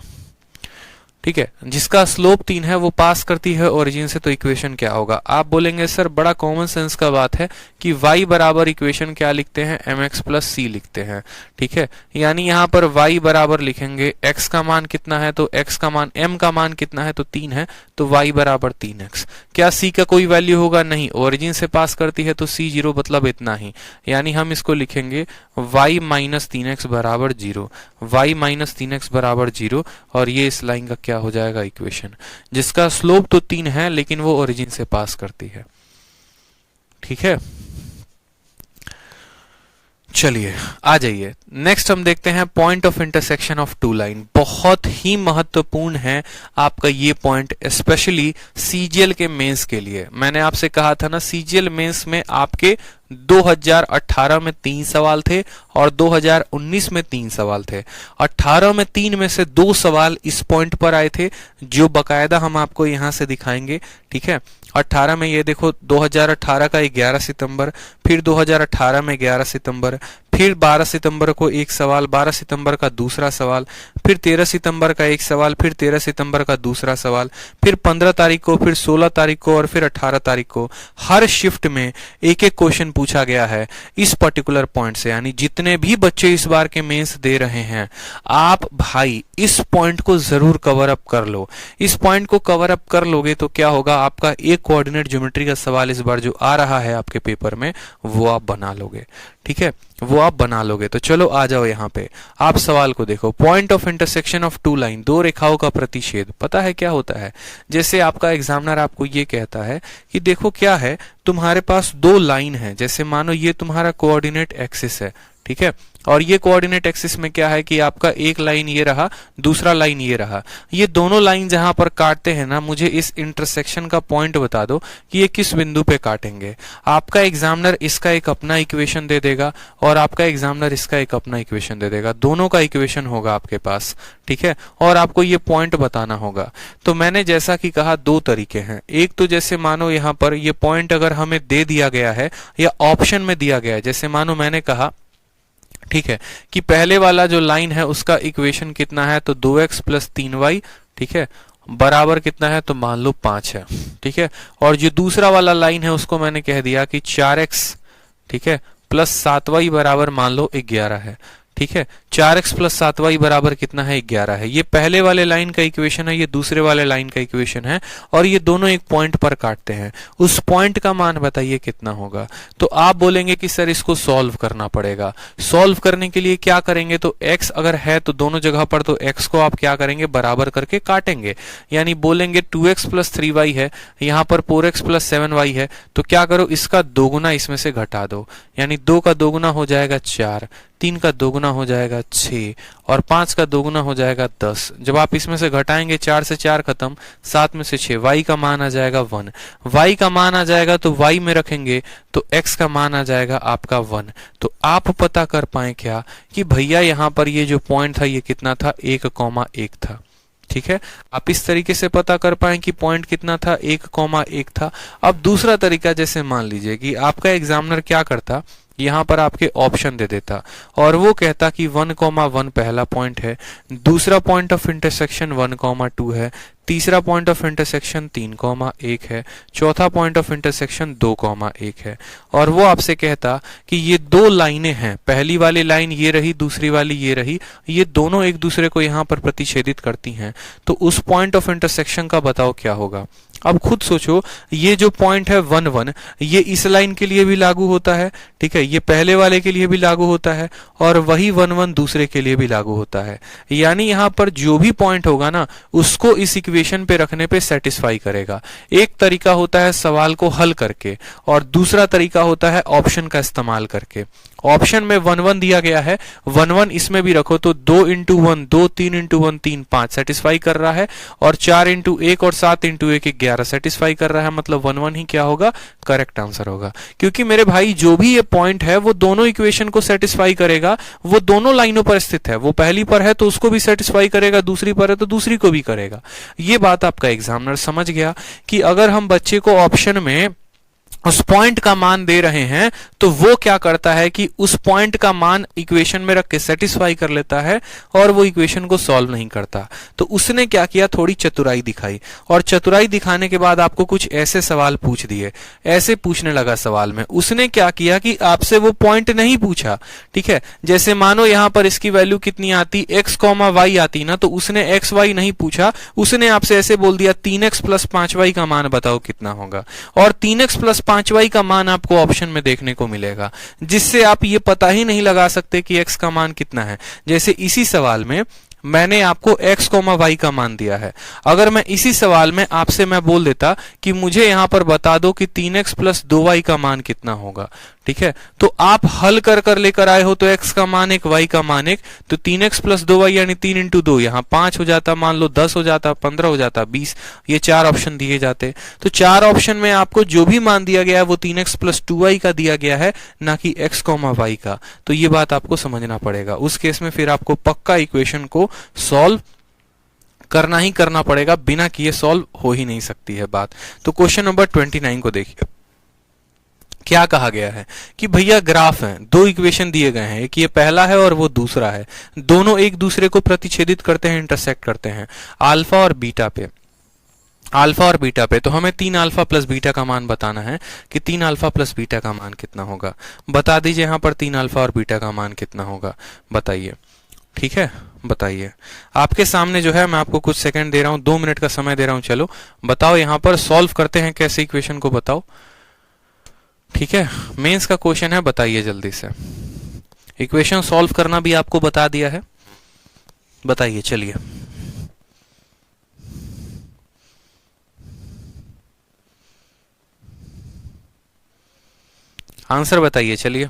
ठीक है, जिसका स्लोप 3 है वो पास करती है ओरिजिन से, तो इक्वेशन क्या होगा? आप बोलेंगे सर बड़ा कॉमन सेंस का बात है कि y बराबर इक्वेशन क्या लिखते हैं, mx प्लस सी लिखते हैं। ठीक है, यानी यहां पर y बराबर लिखेंगे, x का मान कितना है, तो x का मान, m का मान कितना है, तो 3 है, तो y बराबर 3x। क्या c का कोई वैल्यू होगा? नहीं, ओरिजिन से पास करती है तो c 0, मतलब इतना ही, यानी हम इसको लिखेंगे y माइनस 3x बराबर 0, y माइनस 3x बराबर 0, और ये इस लाइन का क्या हो जाएगा, इक्वेशन, जिसका स्लोप तो 3 है लेकिन वो ओरिजिन से पास करती है। ठीक है, चलिए आ जाइए नेक्स्ट हम देखते हैं point of intersection of two line. बहुत ही महत्वपूर्ण है आपका ये पॉइंट, स्पेशली सीजीएल के मेंस के लिए। मैंने आपसे कहा था ना, सीजीएल मेंस में आपके 2018 में 3 सवाल थे और 2019 में 3 सवाल थे। 18 में 3 में से 2 सवाल इस पॉइंट पर आए थे, जो बकायदा हम आपको यहां से दिखाएंगे। ठीक है, 18 में ये देखो, 2018 का 11 सितंबर, फिर 2018 में 11 सितंबर, फिर 12 सितंबर को एक सवाल, 12 सितंबर का दूसरा सवाल, फिर 13 सितंबर का एक सवाल, फिर 13 सितंबर का दूसरा सवाल, फिर 15 तारीख को, फिर 16 तारीख को और फिर 18 तारीख को। हर शिफ्ट में एक एक क्वेश्चन पूछा गया है इस पर्टिकुलर पॉइंट से। यानी जितने भी बच्चे इस बार के मेंस दे रहे हैं, आप भाई इस पॉइंट को जरूर कवर अप कर लो। इस पॉइंट को कवर अप कर लोगे तो क्या होगा, आपका एक कोऑर्डिनेट ज्योमेट्री का सवाल इस बार जो आ रहा है आपके पेपर में, वो आप बना लोगे। ठीक है, वो आप बना लोगे। तो चलो आ जाओ यहाँ पे, आप सवाल को देखो। Point of intersection of two line, दो रेखाओं का प्रतिच्छेद। पता है क्या होता है? जैसे आपका एग्जामिनर आपको ये कहता है कि देखो क्या है, तुम्हारे पास 2 लाइन है, जैसे मानो ये तुम्हारा कोऑर्डिनेट एक्सिस है। ठीक है, और ये कोऑर्डिनेट एक्सिस में क्या है कि आपका एक लाइन ये रहा, दूसरा लाइन ये रहा। ये दोनों लाइन जहां पर काटते हैं ना, मुझे इस इंटरसेक्शन का पॉइंट बता दो कि ये किस बिंदु पे काटेंगे। आपका एग्जामिनर इसका एक अपना इक्वेशन दे देगा और आपका एग्जामिनर इसका एक अपना इक्वेशन दे देगा। दोनों का इक्वेशन होगा आपके पास। ठीक है, और आपको ये पॉइंट बताना होगा। तो मैंने जैसा कि कहा 2 तरीके हैं। एक तो जैसे मानो यहाँ पर ये पॉइंट अगर हमें दे दिया गया है या ऑप्शन में दिया गया है, जैसे मानो मैंने कहा, ठीक है, कि पहले वाला जो लाइन है उसका इक्वेशन कितना है, तो 2x प्लस 3y, ठीक है, बराबर कितना है, तो मान लो 5 है। ठीक है, और जो दूसरा वाला लाइन है उसको मैंने कह दिया कि 4x, ठीक है, प्लस 7y बराबर मान लो 11 है। ठीक है, 4x प्लस 7y बराबर कितना है, 11 है। ये पहले वाले लाइन का इक्वेशन है, ये दूसरे वाले लाइन का इक्वेशन है, और ये दोनों एक पॉइंट पर काटते हैं। उस पॉइंट का मान बताइए कितना होगा। तो आप बोलेंगे कि सर इसको सॉल्व करना पड़ेगा। सॉल्व करने के लिए क्या करेंगे, तो x अगर है तो दोनों जगह पर, तो x को आप क्या करेंगे, बराबर करके काटेंगे। यानी बोलेंगे 2x प्लस 3y है, यहाँ पर 4x प्लस 7y है, तो क्या करो, इसका दोगुना इसमें से घटा दो। यानी 2 का दोगुना हो जाएगा 4, 3 का दोगुना हो जाएगा 6 और 5 का दोगुना हो जाएगा 10। जब आप इसमें से घटाएंगे 4 से 4 खत्म, 7 में से 6, y का मान आ जाएगा 1। y का मान आ जाएगा तो y में रखेंगे तो x का मान आ जाएगा आपका 1। तो आप पता कर पाए क्या कि भैया यहाँ पर ये जो पॉइंट था ये कितना था, 1,1 था। ठीक है, आप इस तरीके से पता कर पाए कि पॉइंट कितना था, 1,1 था। अब दूसरा तरीका, जैसे मान लीजिए कि आपका एग्जामिनर क्या करता, यहाँ पर आपके ऑप्शन दे देता और वो कहता कि 1,1 पहला पॉइंट है, दूसरा पॉइंट ऑफ इंटरसेक्शन 1,2 है, तीसरा पॉइंट ऑफ इंटरसेक्शन 3,1 है, चौथा पॉइंट ऑफ इंटरसेक्शन 2,1 है। और वो आपसे कहता कि ये दो लाइनें हैं, पहली वाली लाइन ये रही, दूसरी वाली ये रही, ये दोनों एक दूसरे को यहाँ पर प्रतिच्छेदित करती हैं, तो उस पॉइंट ऑफ इंटरसेक्शन का बताओ क्या होगा। अब खुद सोचो, ये जो पॉइंट है 1,1, ये इस लाइन के लिए भी लागू होता है, ठीक है, ये पहले वाले के लिए भी लागू होता है और वही 1,1 दूसरे के लिए भी लागू होता है। यानी यहाँ पर जो भी पॉइंट होगा ना, उसको इस इक्वेशन पे रखने पे सेटिस्फाई करेगा। एक तरीका होता है सवाल को हल करके और दूसरा तरीका होता है ऑप्शन का इस्तेमाल करके। ऑप्शन में 1,1 दिया गया है, 1,1 इसमें भी रखो तो 2 इंटू 1 2, 3 इंटू 1 3, 5 सेटिस्फाई कर रहा है और 4 इंटू 1 और 7 इंटू 1 11 सेटिस्फाई कर रहा है। मतलब 1,1 ही क्या होगा, करेक्ट आंसर होगा। क्योंकि मेरे भाई जो भी ये पॉइंट है वो दोनों इक्वेशन को सेटिस्फाई करेगा, वो दोनों लाइनों पर स्थित है, वो पहली पर है तो उसको भी सेटिस्फाई करेगा, दूसरी पर है तो दूसरी को भी करेगा। ये बात आपका एग्जामिनर समझ गया कि अगर हम बच्चे को ऑप्शन में उस पॉइंट का मान दे रहे हैं तो वो क्या करता है कि उस पॉइंट का मान इक्वेशन में रख के सेटिस्फाई कर लेता है और वो इक्वेशन को सॉल्व नहीं करता। तो उसने क्या किया, थोड़ी चतुराई दिखाई और चतुराई दिखाने के बाद आपको कुछ ऐसे सवाल पूछ दिए, ऐसे पूछने लगा सवाल में। उसने क्या किया कि आपसे वो पॉइंट नहीं पूछा, ठीक है, जैसे मानो यहां पर इसकी वैल्यू कितनी आती, x, y आती ना, तो उसने x y नहीं पूछा, उसने आपसे ऐसे बोल दिया 3x प्लस 5y का मान बताओ कितना होगा, और 3x प्लस 5y का मान आपको ऑप्शन में देखने को मिलेगा, जिससे आप ये पता ही नहीं लगा सकते कि x का मान कितना है। जैसे इसी सवाल में मैंने आपको x, y का मान दिया है, अगर मैं इसी सवाल में आपसे मैं बोल देता कि मुझे यहां पर बता दो कि 3x प्लस 2y का मान कितना होगा, ठीक है, तो आप हल कर लेकर आए हो तो x का मान 1, y का मान 1, तो 3x प्लस 2y यानी 3 इंटू 2, यहाँ 5 हो जाता, मान लो 10 हो जाता, 15 हो जाता, 20, ये 4 ऑप्शन दिए जाते। तो 4 ऑप्शन में आपको जो भी मान दिया गया है वो 3x प्लस 2y का दिया गया है, ना कि x, y का। तो ये बात आपको समझना पड़ेगा। उस केस में फिर आपको पक्का इक्वेशन को सॉल्व करना ही करना पड़ेगा, बिना किए सॉल्व हो ही नहीं सकती है बात। तो क्वेश्चन नंबर 29 को देखिए, क्या कहा गया है कि भैया ग्राफ है, दो इक्वेशन दिए गए हैं, एक ये पहला है और वो दूसरा है, दोनों एक दूसरे को प्रतिच्छेदित करते हैं, इंटरसेक्ट करते हैं अल्फा और बीटा पे। अल्फा और बीटा पे तो हमें 3 अल्फा प्लस बीटा का मान बताना है कि 3 अल्फा प्लस बीटा का मान कितना होगा। बता दीजिए यहाँ पर 3 अल्फा और बीटा का मान कितना होगा, बताइए। ठीक है, बताइए। आपके सामने जो है मैं आपको कुछ सेकंड दे रहा हूं, 2 मिनट का समय दे रहा हूं, चलो बताओ यहाँ पर सॉल्व करते हैं कैसे इक्वेशन को, बताओ। ठीक है, मेंस का क्वेश्चन है, बताइए जल्दी से। इक्वेशन सॉल्व करना भी आपको बता दिया है, बताइए चलिए। आंसर बताइए चलिए।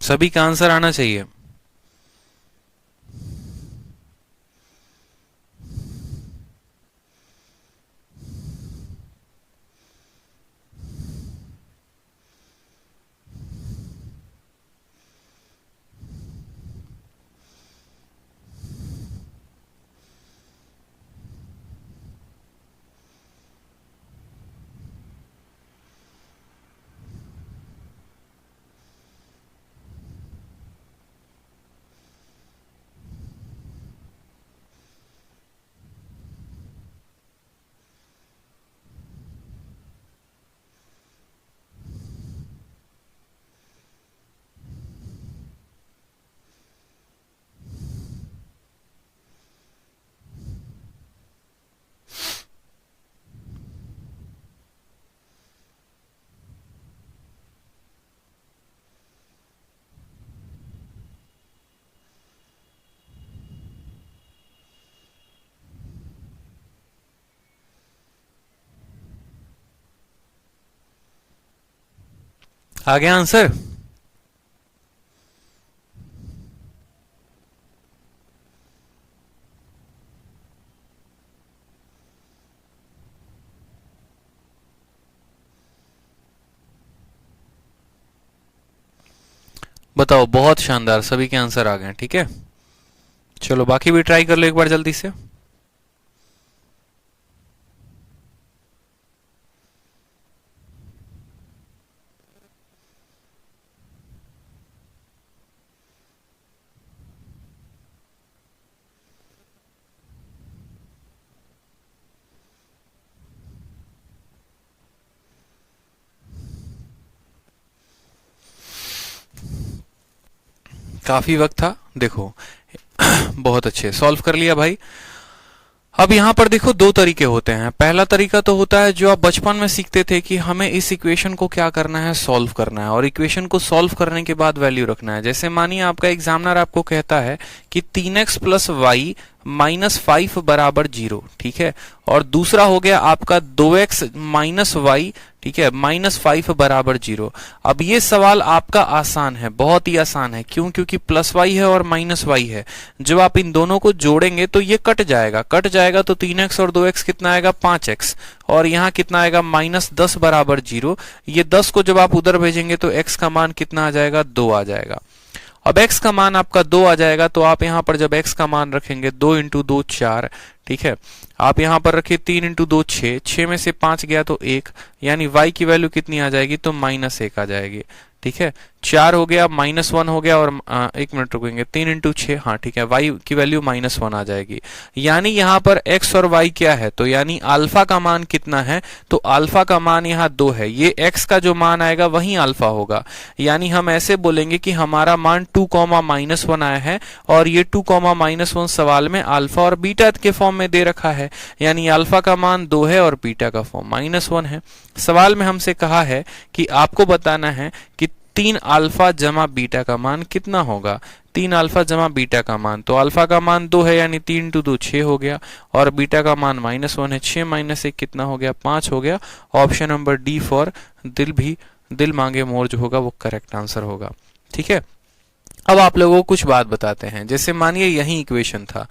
सभी का आंसर आना चाहिए। आ गया आंसर? बताओ, बहुत शानदार, सभी के आंसर आ गए। ठीक है, चलो बाकी भी ट्राई कर लो एक बार जल्दी से। काफी वक्त था, देखो बहुत अच्छे सॉल्व कर लिया भाई। अब यहां पर देखो दो तरीके होते हैं। पहला तरीका तो होता है जो आप बचपन में सीखते थे कि हमें इस इक्वेशन को क्या करना है, सॉल्व करना है, और इक्वेशन को सॉल्व करने के बाद वैल्यू रखना है। जैसे मानिए आपका एग्जामिनर आपको कहता है कि 3x प्लस वाई माइनस 5 बराबर 0, ठीक है, और दूसरा हो गया आपका 2x माइनस वाई, ठीक है, माइनस 5 बराबर 0। अब ये सवाल आपका आसान है, बहुत ही आसान है। क्यों? क्योंकि प्लस वाई है और माइनस वाई है। जब आप इन दोनों को जोड़ेंगे तो ये कट जाएगा तो 3x और 2x कितना आएगा, 5x, और यहाँ कितना आएगा, माइनस 10 बराबर 0। ये 10 को जब आप उधर भेजेंगे तो x का मान कितना आ जाएगा, 2 आ जाएगा। अब x का मान आपका 2 आ जाएगा तो आप यहां पर जब x का मान रखेंगे 2 इंटू 2 4, ठीक है, आप यहां पर रखिए 3 इंटू 2 6, 6 में से 5 गया तो 1, यानी y की वैल्यू कितनी आ जाएगी, तो माइनस 1 आ जाएगी। ठीक है, 4 हो गया, माइनस 1 हो गया, और 1 मिनट रुकेंगे, 3 इंटू 6, हाँ ठीक है, y की वैल्यू माइनस 1 आ जाएगी। यानी यहाँ पर x और y क्या है, तो यानी अल्फा का मान कितना है, तो अल्फा का मान यहाँ 2 है। ये x का जो मान आएगा वही अल्फा होगा। यानी हम ऐसे बोलेंगे कि हमारा मान 2, माइनस 1 आया है, और ये 2, माइनस 1 सवाल में अल्फा और बीटा के फॉर्म में दे रखा है। यानी अल्फा का मान 2 है और बीटा का फॉर्म माइनस 1 है। सवाल में हमसे कहा है कि आपको बताना है कि 3 अल्फा जमा बीटा का मान कितना होगा। 3 अल्फा जमा बीटा का मान, तो अल्फा का मान 2 है, यानी 3 इंटू 2 6 हो गया, और बीटा का मान माइनस 1 है, 6 माइनस 1 कितना हो गया, 5 हो गया। ऑप्शन नंबर डी फॉर दिल मांगे मोर जो होगा वो करेक्ट आंसर होगा। ठीक है, अब आप लोगों को कुछ बात बताते हैं। जैसे मानिए यही इक्वेशन था,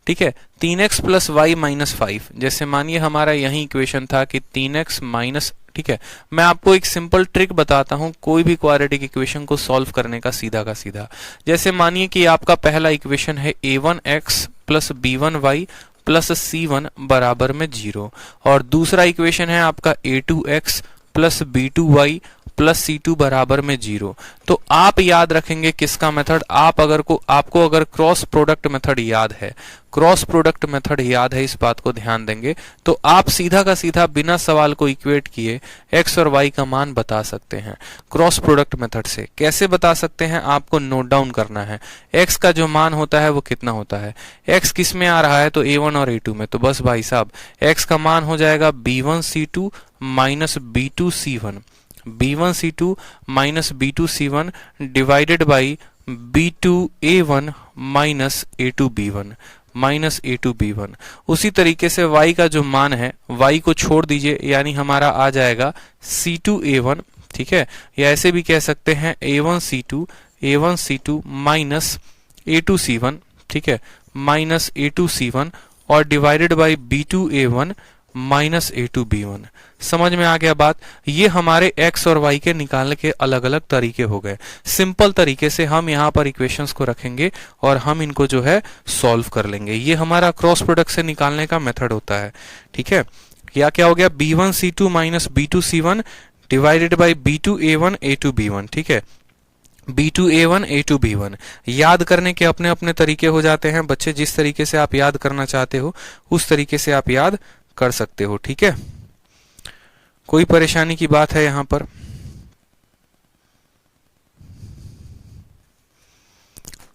ठीक है, 3x प्लस वाई माइनस 5। जैसे मानिए हमारा यही इक्वेशन था कि 3x माइनस, ठीक है, मैं आपको एक सिंपल ट्रिक बताता हूं कोई भी क्वाड्रेटिक इक्वेशन को सॉल्व करने का, सीधा का सीधा। जैसे मानिए कि आपका पहला इक्वेशन है a1x plus b1y plus c1 बराबर में 0, और दूसरा इक्वेशन है आपका a2x plus b2y plus c2 बराबर में 0। तो आप याद रखेंगे किसका मेथड, आपको अगर क्रॉस प्रोडक्ट मेथड याद है, क्रॉस प्रोडक्ट मेथड याद है, इस बात को ध्यान देंगे, तो आप सीधा का सीधा बिना सवाल को इक्वेट किए x और y का मान बता सकते हैं क्रॉस प्रोडक्ट मेथड से। कैसे बता सकते हैं, आपको नोट डाउन करना है। x का जो मान होता है वो कितना होता है, x किस में आ रहा है, तो a1 और a2 में, तो बस भाई साहब x का मान हो जाएगा b1c2 minus b2c1, b1c2 minus b2c1 divided by b2a1 minus a2b1 minus a2b1। उसी तरीके से y का जो मान है, y को छोड़ दीजिए, यानी हमारा आ जाएगा c2a1, ठीक है, या ऐसे भी कह सकते हैं a1c2 माइनस a2c1, ठीक है, माइनस a2c1, और divided by b2a1 minus a2b1। समझ में आ गया बात। ये हमारे x और y के निकालने के अलग अलग तरीके हो गए। सिंपल तरीके से हम यहाँ पर इक्वेशंस को रखेंगे और हम इनको जो है सॉल्व कर लेंगे। ये हमारा क्रॉस प्रोडक्ट से निकालने का मेथड होता है। ठीक है, या क्या हो गया, b1c2 minus b2c1 divided by b2a1 a2b1। ठीक है, b2a1 a2b1। याद करने के अपने अपने तरीके हो जाते हैं बच्चे, जिस तरीके से आप याद करना चाहते हो उस तरीके से आप याद कर सकते हो। ठीक है, कोई परेशानी की बात है यहां पर?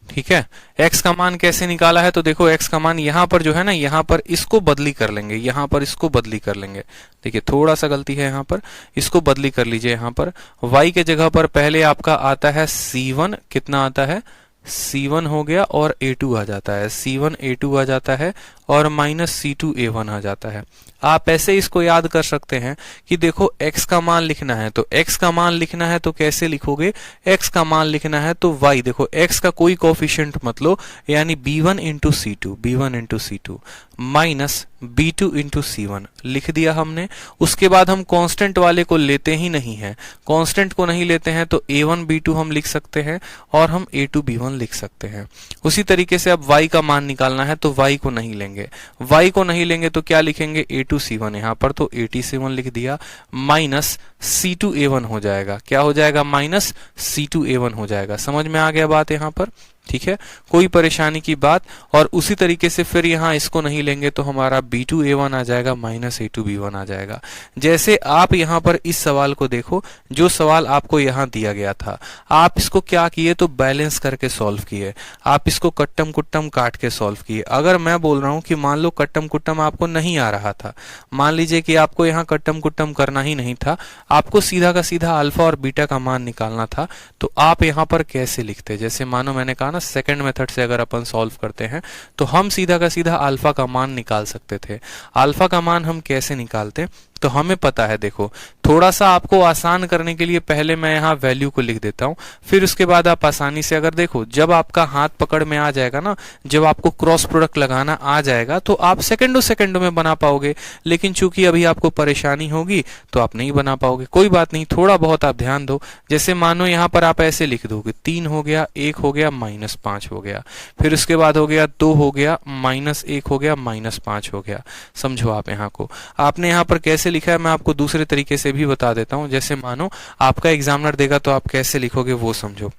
ठीक है, x का मान कैसे निकाला है, तो देखो x का मान यहां पर जो है ना, यहां पर इसको बदली कर लेंगे, यहां पर इसको बदली कर लेंगे। देखिए थोड़ा सा गलती है यहां पर, इसको बदली कर लीजिए। यहां पर y के जगह पर पहले आपका आता है c1, कितना आता है, c1 हो गया, और a2 आ जाता है, c1 a2 आ जाता है, और माइनस c2 a1 आ जाता है। आप ऐसे इसको याद कर सकते हैं कि देखो x का मान लिखना है तो x का मान लिखना है तो कैसे लिखोगे, x का मान लिखना है तो y, देखो x का कोई कोफिशिएंट मत लो, यानी b1 into C2 minus b2 into C1 लिख दिया हमने। उसके बाद हम कांस्टेंट वाले को लेते ही नहीं है, कांस्टेंट को नहीं लेते हैं तो a1 b2 हम लिख सकते हैं और हम a2 b1 लिख सकते हैं। उसी तरीके से अब y का मान निकालना है तो y को नहीं लेंगे, y को नहीं लेंगे तो क्या लिखेंगे, a2 C1 यहाँ पर तो a2 C1 लिख दिया, माइनस C2 A1 हो जाएगा, क्या हो जाएगा, माइनस C2 A1 हो जाएगा। समझ में आ गया बात यहाँ पर, ठीक है, कोई परेशानी की बात। और उसी तरीके से फिर यहाँ इसको नहीं लेंगे तो हमारा b2 A1 आ जाएगा माइनस a2 b1 आ जाएगा। जैसे आप यहाँ पर इस सवाल को देखो, जो सवाल आपको यहाँ दिया गया था, आप इसको क्या किए तो बैलेंस करके सॉल्व किए, आप इसको कट्टम कुट्टम काट के सॉल्व किए। अगर मैं बोल रहा हूं कि मान लो कट्टम कुट्टम आपको नहीं आ रहा था, मान लीजिए कि आपको यहाँ कट्टम कुट्टम करना ही नहीं था, आपको सीधा का सीधा अल्फा और बीटा का मान निकालना था, तो आप यहाँ पर कैसे लिखते, जैसे मानो मैंने कहा ना सेकंड मेथड से अगर अपन सॉल्व करते हैं तो हम सीधा का सीधा अल्फा का मान निकाल सकते थे। अल्फा का मान हम कैसे निकालते, तो हमें पता है, देखो थोड़ा सा आपको आसान करने के लिए पहले मैं यहाँ वैल्यू को लिख देता हूँ, फिर उसके बाद आप आसानी से, अगर देखो जब आपका हाथ पकड़ में आ जाएगा ना, जब आपको क्रॉस प्रोडक्ट लगाना आ जाएगा तो आप सेकंडों में बना पाओगे, लेकिन चूंकि अभी आपको परेशानी होगी तो आप नहीं बना पाओगे। कोई बात नहीं, थोड़ा बहुत आप ध्यान दो। जैसे मानो यहाँ पर आप ऐसे लिख दोगे, 3 हो गया, 1 हो गया, माइनस 5 हो गया, फिर उसके बाद हो गया 2 हो गया, माइनस 1 हो गया, माइनस 5 हो गया। समझो आप यहाँ को, आपने यहाँ पर कैसे लिखा है मैं आपको दूसरे तरीके से भी बता देता हूं। जैसे मानो आपका एग्जामिनर देगा तो आप कैसे लिखोगे वो समझो,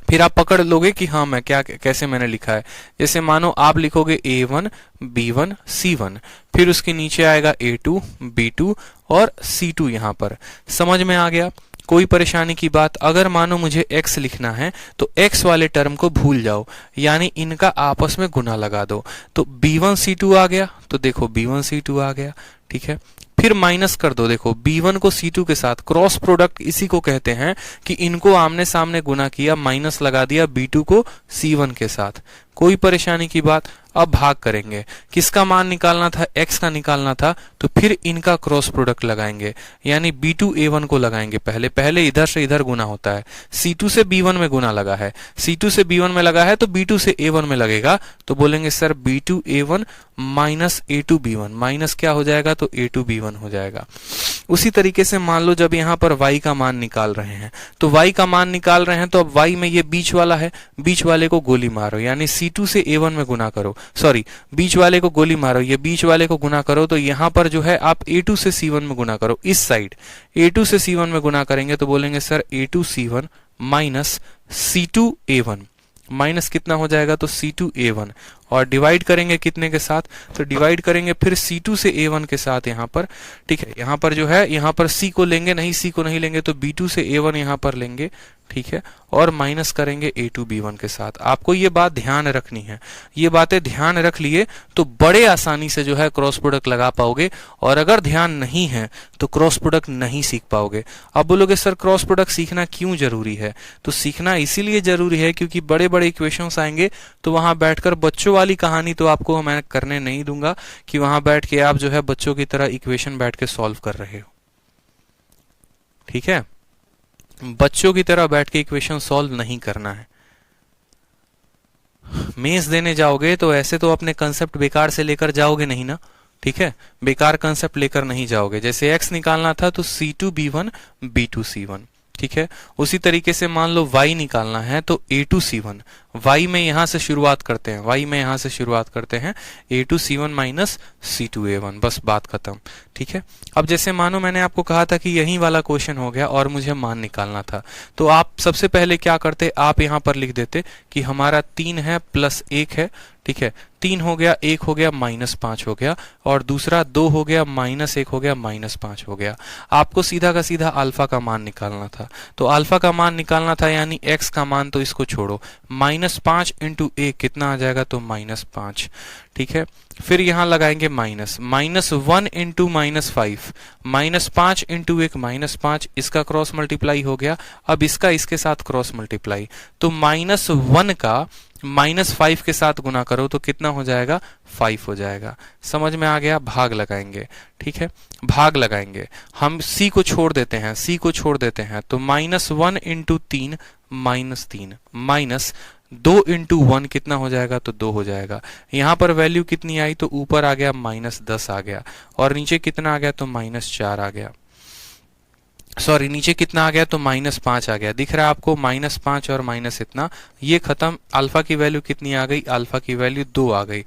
फिर आप पकड़ लोगे कि हाँ मैं क्या कैसे मैंने लिखा है। जैसे मानो आप लिखोगे a1 b1 c1, फिर उसके नीचे आएगा a2 b2 और c2, यहाँ पर समझ में आ गया, कोई परेशानी की बात। अगर मानो मुझे x लिखना है तो x वाले टर्म को भूल जाओ, यानी इनका आपस में गुना लगा दो, तो b1 c2 आ गया, तो देखो b1 c2 आ गया, ठीक है। फिर माइनस कर दो, देखो b1 को c2 के साथ, क्रॉस प्रोडक्ट इसी को कहते हैं कि इनको आमने सामने गुना किया, माइनस लगा दिया b2 को c1 के साथ, कोई परेशानी की बात। अब भाग करेंगे, किसका मान निकालना था, x का निकालना था, तो फिर इनका क्रॉस प्रोडक्ट लगाएंगे, यानी b2 a1 को लगाएंगे, पहले इधर से इधर गुना होता है, c2 से b1 में गुना लगा है, c2 से b1 में लगा है तो b2 से a1 में लगेगा, तो बोलेंगे sir b2 a1 minus a2 b1, minus क्या हो जाएगा तो a2 b1 हो जाएगा। उसी तरीके से मान लो जब यहाँ पर y का मान निकाल रहे हैं, तो y का मान निकाल रहे हैं तो अब y में ये बीच वाला है, बीच वाले को गोली मारो, यानी c2 से a1 में गुना करो, सॉरी बीच वाले को गोली मारो, ये बीच वाले को गुना करो, तो यहाँ पर जो है आप a2 से c1 में गुना करो, इस साइड a2 से c1 में गुना करेंगे तो बोलेंगे sir a2 c1 minus c2 a1, minus कितना हो जाएगा तो c2 a1, और डिवाइड करेंगे कितने के साथ, तो डिवाइड करेंगे फिर c2 से a1 के साथ यहाँ पर, ठीक है। यहाँ पर जो है, यहाँ पर c को लेंगे नहीं, c को नहीं लेंगे तो b2 से a1 यहाँ पर लेंगे, ठीक है, और माइनस करेंगे a2 b1 के साथ। आपको ये बात ध्यान रखनी है, ये बातें ध्यान रख लिए तो बड़े आसानी से जो है क्रॉस प्रोडक्ट लगा पाओगे, और अगर ध्यान नहीं है तो क्रॉस प्रोडक्ट नहीं सीख पाओगे। अब बोलोगे सर क्रॉस प्रोडक्ट सीखना क्यों जरूरी है, तो सीखना इसीलिए जरूरी है क्योंकि बड़े बड़े इक्वेशंस आएंगे तो वहां बैठकर, बच्चों वाली कहानी तो आपको मैं करने नहीं दूंगा कि वहां बैठ के आप जो है बच्चों की तरह इक्वेशन बैठ के सॉल्व कर रहे हो, ठीक है, बच्चों की तरह बैठ के इक्वेशन सॉल्व नहीं करना है। मेंस देने जाओगे तो ऐसे तो अपने कंसेप्ट बेकार से लेकर जाओगे नहीं ना, ठीक है, बेकार कंसेप्ट लेकर नहीं जाओगे। जैसे x निकालना था तो c2 b1 b2 c1, ठीक है। उसी तरीके से मान लो y निकालना है तो a2 c1, y में यहां से शुरुआत करते हैं, y में यहां से शुरुआत करते हैं, a2 c1 minus c2 a1, बस बात खत्म, ठीक है। अब जैसे मानो मैंने आपको कहा था कि यही वाला क्वेश्चन हो गया और मुझे मान निकालना था, तो आप सबसे पहले क्या करते, आप यहां पर लिख देते कि हमारा 3 है प्लस 1 है, ठीक है, 3 हो गया, 1 हो गया, माइनस 5 हो गया, और दूसरा 2 हो गया, माइनस 1 हो गया, माइनस 5 हो गया। आपको सीधा का सीधा अल्फा का मान निकालना था, तो अल्फा का मान निकालना था यानी x का मान, तो इसको छोड़ो, -5 इंटू 1 कितना आ जाएगा, तो -5, ठीक है। फिर यहां लगाएंगे माइनस, -1 इंटू -5, -5 इंटू 1 -5, इसका क्रॉस मल्टीप्लाई हो गया। अब इसका इसके साथ क्रॉस मल्टीप्लाई, तो -1 का -5 के साथ गुना करो तो कितना हो जाएगा, 5 हो जाएगा। समझ में आ गया, भाग लगाएंगे, ठीक है, भाग लगाएंगे। हम c को छोड़ देते हैं, c को छोड़ देते हैं, तो -1 इंटू 3 -3, माइनस 2 इंटू 1 कितना हो जाएगा, तो 2 हो जाएगा। यहां पर वैल्यू कितनी आई, तो ऊपर आ गया -10 आ गया, और नीचे कितना आ गया, तो -4 आ गया। सॉरी, नीचे कितना आ गया, तो -5 आ गया। दिख रहा है आपको, -5 और माइनस इतना, ये खत्म। अल्फा की वैल्यू कितनी आ गई, अल्फा की वैल्यू 2 आ गई,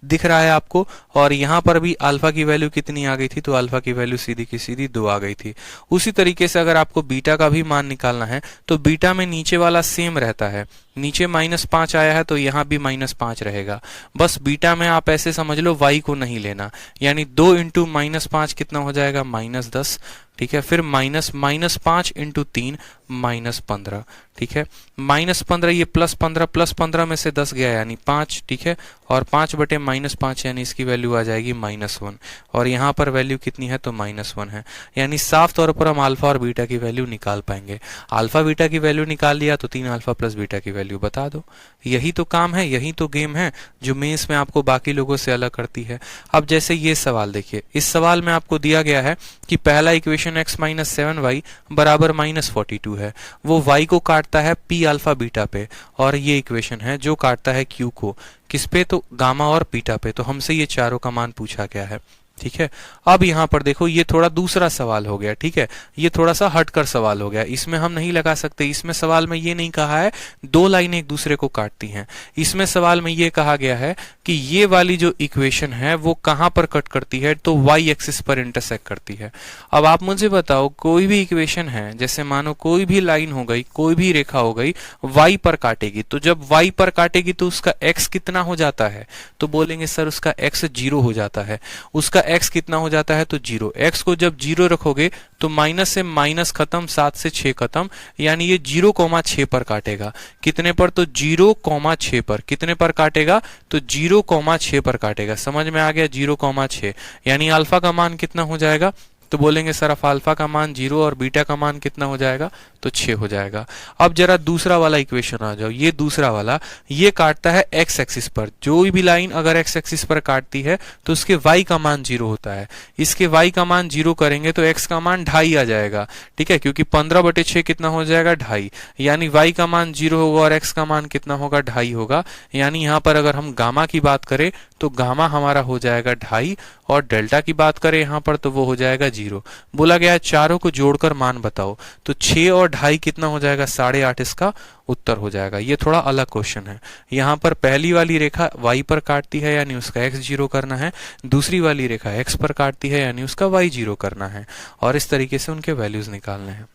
दिख रहा है आपको। और यहां पर भी अल्फा की वैल्यू कितनी आ गई थी, तो अल्फा की वैल्यू सीधी की सीधी 2 आ गई थी। उसी तरीके से अगर आपको बीटा का भी मान निकालना है, तो बीटा में नीचे वाला सेम रहता है, नीचे -5 आया है तो यहां भी -5 रहेगा। बस बीटा में आप ऐसे समझ लो, y को नहीं लेना, यानी 2 इंटू -5 कितना हो जाएगा, -10, ठीक है। फिर -5 इंटू 3 -15, ठीक है। -15, ये +15, +15 में से 10 गया यानी 5, ठीक है। और 5 बटे -5 यानी इसकी वैल्यू आ जाएगी -1, और यहाँ पर वैल्यू कितनी है, तो -1 है। यानी साफ तौर पर हम अल्फा और बीटा की वैल्यू निकाल पाएंगे। अल्फा बीटा की वैल्यू निकाल लिया तो 3 अल्फा प्लस बीटा की वैल्यू बता दो। यही तो काम है, यही तो गेम है जो मेंस में आपको बाकी लोगों से अलग करती है। अब जैसे ये सवाल देखिए, इस सवाल में आपको दिया गया है कि पहला इक्वेशन x - 7y बराबर -42 है, वो y को काटता है p अल्फा बीटा पे, और ये इक्वेशन है जो काटता है q को किस पे, तो गामा और बीटा पे। तो हमसे ये चारों का मान पूछा गया है, ठीक है। अब यहां पर देखो, ये थोड़ा दूसरा सवाल हो गया, ठीक है, ये थोड़ा सा हटकर सवाल हो गया, इसमें हम नहीं लगा सकते। इसमें सवाल में ये नहीं कहा है दो लाइनें एक दूसरे को काटती हैं, इसमें सवाल में ये कहा गया है कि ये वाली जो इक्वेशन है वो कहां पर कट करती है, तो y एक्सिस पर इंटरसेक्ट करती है। अब आप मुझे बताओ, कोई भी इक्वेशन है, जैसे मानो कोई भी लाइन हो गई, कोई भी रेखा हो गई, y पर काटेगी, तो जब y पर काटेगी तो उसका x कितना हो जाता है, तो बोलेंगे सर उसका x 0 हो जाता है। उसका x कितना हो जाता है, तो 0। x को जब 0 रखोगे तो माइनस से माइनस खत्म, 7 से 6 खत्म, यानी ये 0,6 पर काटेगा। कितने पर, तो 0,6 पर। कितने पर काटेगा, तो 0,6 पर काटेगा। समझ में आ गया, 0,6, यानी अल्फा का मान कितना हो जाएगा, तो बोलेंगे सर अल्फा का मान 0 और बीटा का मान कितना हो जाएगा, तो 6 हो जाएगा। अब जरा दूसरा वाला इक्वेशन आ जाओ, ये दूसरा वाला, ये काटता है x एक्सिस पर। जो भी लाइन अगर x एक्सिस पर काटती है तो उसके y का मान 0 होता है। इसके y का मान 0 करेंगे तो x का मान 2.5 आ जाएगा, ठीक है, क्योंकि 15/6 कितना हो जाएगा, 2.5, यानी y का मान 0 होगा और x का मान कितना होगा, 2.5 होगा। यानी यहाँ पर अगर हम गामा की बात करें तो गामा हमारा हो जाएगा 2.5, और डेल्टा की बात करें यहाँ पर तो वो हो जाएगा 0। बोला गया है चारों को जोड़कर मान बताओ, तो 6 और 2.5 कितना हो जाएगा, 8.5, इसका उत्तर हो जाएगा। ये थोड़ा अलग क्वेश्चन है। यहाँ पर पहली वाली रेखा y पर काटती है यानी उसका x 0 करना है, दूसरी वाली रेखा x पर काटती है यानी उसका y 0 करना है, और इस तरीके से उनके वैल्यूज निकालने हैं।